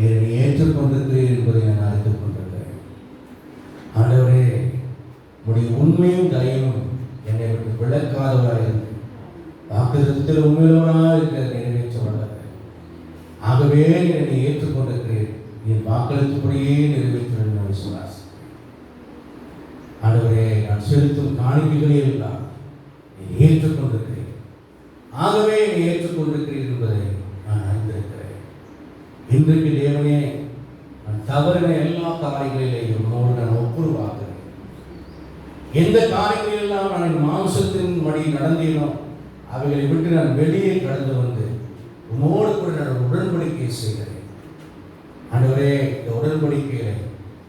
என்னை ஏற்றுக்கொண்டிருக்கிறேன் என்பதை நான் அறிந்து கொண்டிருக்கிறேன். ஆண்டவரே, உங்களுடைய உண்மையும் தயவும் என்னை விட்டு விளக்காதவராக இருக்கு, வாக்குத்தத்தத்தில் உண்மையுள்ளவராக இருக்கிற நிறைவேற்ற வல்லவர், ஆகவே என்னை ஏற்றுக்கொண்டிருக்கிறேன், என் வாக்களித்தபடியே நிறைவேற்ற நான் விசுவாசிக்கிறேன். ஆண்டவரே, நான் செலுத்தும் காணிக்கைகளே எல்லாம் நீ ஏற்றுக்கொண்டிருக்கிறேன், ஆகவே என்னை ஏற்றுக்கொண்டிருக்கிறேன் என்பதை நான் அறிந்திருக்கிறேன். இன்றைக்கு தேவனே, நான் தவறின எல்லா காரியங்களிலேயும் உன்னோடு நான் ஒப்புருவாக்குகிறேன். எந்த காரியங்களெல்லாம் நான் என் மாம்சத்தின் படி நடந்தேனோ அவைகளை விட்டு நான் வெளியே கடந்து வந்து உன்னோடு கூட நான் உடன்படிக்கை செய்கிறேன். ஆண்டவரே, இந்த உடன்படிக்கையில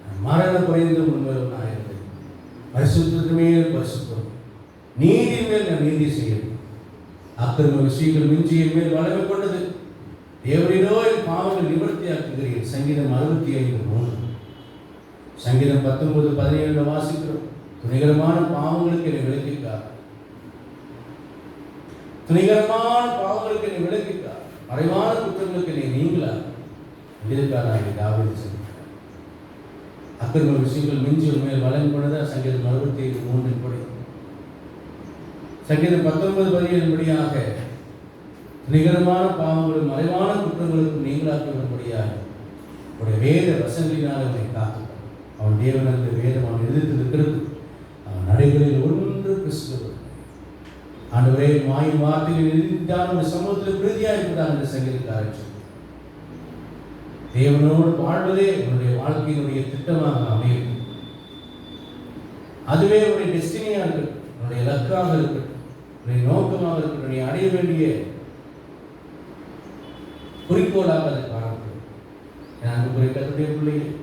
நான் மரணம் குறைந்து உண்மையில் நான் இருந்தேன். பரிசுத்தத்தின் மேல் பரிசுத்தம், நீதி மேல் நான் நீதி செய்யணும். அக்கிரம விஷயங்கள் மிஞ்சியின் மேல் வளமை கொண்டது. தேவரிடோ என் பாவங்கள் நிவர்த்தியாக்குகிறேன். சங்கீதம் 65:3. சங்கீதம் 19:17 வாசிக்கிறோம். துணிகரமான பாவங்களுக்கு என்னை விலக்கிட்டார், துணிகரமான பாவங்களுக்கு என்னை விலக்கிட்டார், மறைவான குற்றங்களுக்கு என்னை நீங்களார். இதற்காக தாவீது சொல்கிறார். அக்கிரம விஷயங்கள் மிஞ்சி மேல் வளம் கொண்டதா சங்கீதம் 65:3 படி. சங்கீதம் 19:17 படியாக நிகரமான பாவங்களும் மறைவான குற்றங்களுக்கும் நீங்களாக்கி வரும்படியாக உடைய வேத வசங்களினால் அவனை காத்து. அவன் தேவனுக்கு வேதம் அவன் எதிர்த்து இருக்கிறது. அவன் நடைகளில் ஒன்று கிறிஸ்துவ. ஆண்டவரே, மாயும் வார்த்தையில் எழுதிட்டான் ஒரு சமூகத்தில் பிரதியாக இருக்கிறான் என்று சங்கீதக்காரர். தேவனோடு வாழ்வதே உன்னுடைய வாழ்க்கையினுடைய திட்டமாக அமையும். அதுவே உன்னுடைய டெஸ்டினியாக இருக்கட்டும், உன்னுடைய இலக்காக இருக்கட்டும், உன்னுடைய நோக்கமாக இருக்கட்டும், நீ அடைய வேண்டிய குறிக்கோளாக அதை காணப்படும். எனக்கு குறிக்கக்கூடிய பிள்ளைகள்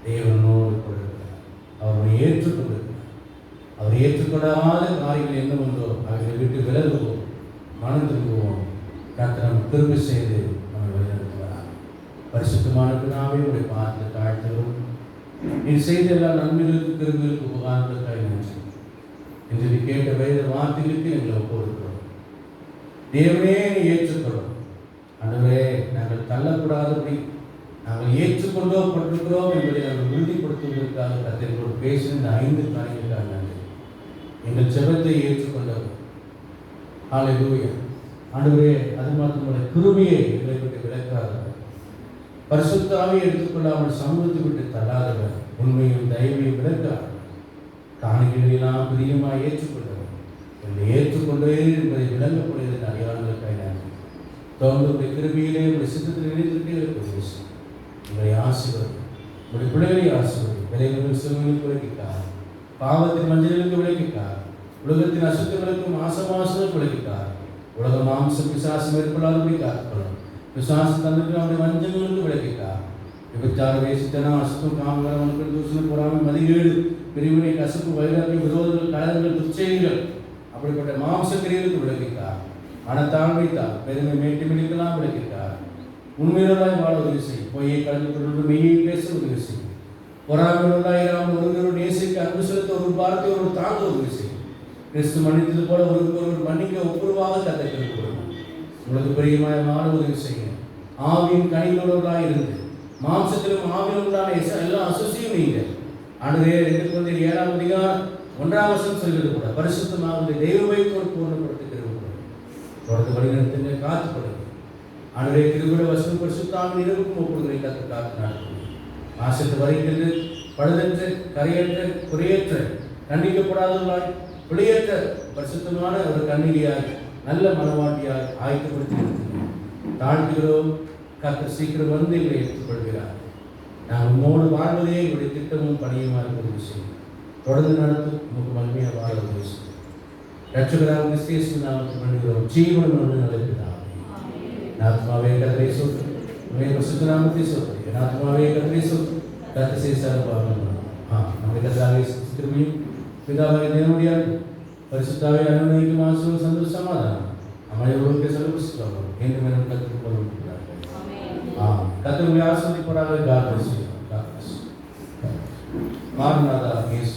தேவனோடு கொடுக்கிறார், அவரை ஏற்றுக்கொண்டிருக்கிறார். அவர் ஏற்றுக்கொள்ளாத காரியங்கள் என்ன உண்டோ அவர்களை விட்டு விலகுவோம், மனம் திரும்புவோம். கர்த்தர் நம்ம திரும்ப செய்து நம்ம வழிநடத்துவார். பரிசுத்தமான பிதாவே, உடைய பார்த்து தாழ்த்துகிறோம். நீ செய்த எல்லா நன்மைகளுக்கு திரும்பிகளுக்கு உபகாரங்களுக்காக நன்றி. இன்றைக்கு கேட்ட வேத வார்த்தைகளுக்கு எங்களை ஒப்புக்கொடுக்கிறோம். தேவனே, நீ ஏற்றுக்கொள்ளும். ஆண்டவரே, நாங்கள் தள்ளக்கூடாதபடி நாங்கள் ஏற்றுக்கொண்டோம் பட்டிருக்கிறோம் என்பதை நாங்கள் உறுதிப்படுத்துவதற்காக கர்த்தரோடு பேசின இந்த 5 காரியங்களுக்காக நன்றி. எங்கள் ஜெபத்தை ஏற்றுக்கொண்டவர். ஹல்லேலூயா. ஆண்டவரே, அது மாத்திரமல்ல, கிருபையை எங்களை விட்டு விலக்காதவர், பரிசுத்த ஆவியை எடுத்துக்கொள்ளாமல் சமூகத்தை விட்டு தள்ளாதவர், உண்மையும் தயவையும் விலக்காதவர், காணிக்கைகளெல்லாம் பிரியமாய் ஏற்றுக்கொண்டவர், என்னை ஏற்றுக்கொண்டே என்பதை விளங்கக்கூடியதற்கு அடையாளங்களுக்காக நன்றி. தொடர்ந்து கிருபையிலே உடைய சித்தத்தில் நினைத்துட்டே இருக்கிற உங்களை ஆசீர்வதி, உடைய பிள்ளைகளை ஆசீர்வதி, விளைவுகள் சிறுமைகளுக்கு விளக்கிட்டார், பாவத்தின் மஞ்சளுக்கு விளக்கிட்டார், உலகத்தின் அசுத்தங்களுக்கும் ஆசமாசத்துக்கு விளக்கிட்டார், உலக மாம்சம் பிசாசம் ஏற்படாதபடி காத்துக்கொள்ளும், பிசாசு தன்னுக்கு அவருடைய வஞ்சங்களுக்கு விளக்கிட்டார், விபச்சார வேசித்தனம் அசுத்தம் காமகரவனுக்கு தூசணம் பொறாமை மதிகேடு பிரிவினை கசப்பு வைராக்கியம் விரோதங்கள் கலங்கள் துச்சைகள் அப்படிப்பட்ட மாம்ச கிரியலுக்கு விளக்கிட்டார், மனத்தாழ்மைத்தார் பெருமை மேட்டுமிடிக்கலாம் விளக்கிட்டார், உண்மையுள்ளதாய் வாழ உதவி செய்யும், பொய்யை கலந்து கொண்டு மெய்யை பேச உதவி செய்யும், பொறாமையுள்ளதாயிராமல் ஒருவரோடு நேசிக்க அன்பு செலுத்த ஒரு வார்த்தை ஒரு தாங்க உதவி செய்யும், கிறிஸ்து மன்னித்தது போல ஒருவருக்கு மன்னிக்க ஒப்புரவாக கற்றுக் கொடுக்கும், உங்களுக்கு பிரியமாய் வாழ உதவி செய்யும், ஆவியின் கனிகளோடாக இருந்து மாம்சத்திலும் ஆவிலும் உண்டான எல்லா அசுசியும் நீங்கள் ஆண்டவரே 2 அதிகாரம் 1 சொல்கிறது கூட பரிசுத்தமாக தெய்வமை பூர்ணப்படுத்துகிறது தொடர்ந்து வழிநடத்துங்க, காத்துக்கொள்ளுங்க. ஆண்டவரே, கிருபையுள்ள வசனம் பரிசுத்தாவின் இரவுக்கும் ஒப்புடுங்களை காத்து நடத்துங்க. ஆசைத்து வரைக்கிறது பழுதற்ற கரையற்ற குறையற்ற கண்டிக்கப்படாதவர்களாய் பிழையற்ற பரிசுத்தமான ஒரு கண்ணிகையாய் நல்ல மனவாட்டியாய் ஆயத்தப்படுத்தி நிறுத்துங்க. தாழ்த்துகிறோம், கர்த்தர் சீக்கிரம் வந்து எங்களை ஏற்றுக்கொள்கிறார். நாங்கள் உம்மோடு வாழ்வதே எங்களுடைய திட்டமும் பணியுமா இருக்கிற விஷயம் தொடர்ந்து நடத்தும் உங்களுக்கு மகிமையாக வாழ உதவி செய்யும். ரட்சகராக கிறிஸ்து நாமத்தில் பண்ணுகிறோம், ஜீவன் ஒன்று நடக்கிறார். ஆத்மாவே கர்த்தரை சொல், பரிசுத்த நாமத்தை சொல், ஆத்மாவே கர்த்தரை சொல், கர்த்தர் செய்தார் பாவம். நம்முடைய கர்த்தராகிய கிருபையும் பிதாவாகிய தேவனுடைய பரிசுத்தாவே அனுமதிக்கும் ஆசீர்வாதம் சந்தோஷம் சமாதானம் அமையோருக்கு செலவு என்று மேலும் கற்றுக்கொள்ளும். கர்த்தர் உங்களை ஆசீர்வதிப்பாராக. God bless you. மாரநாதா இயேசு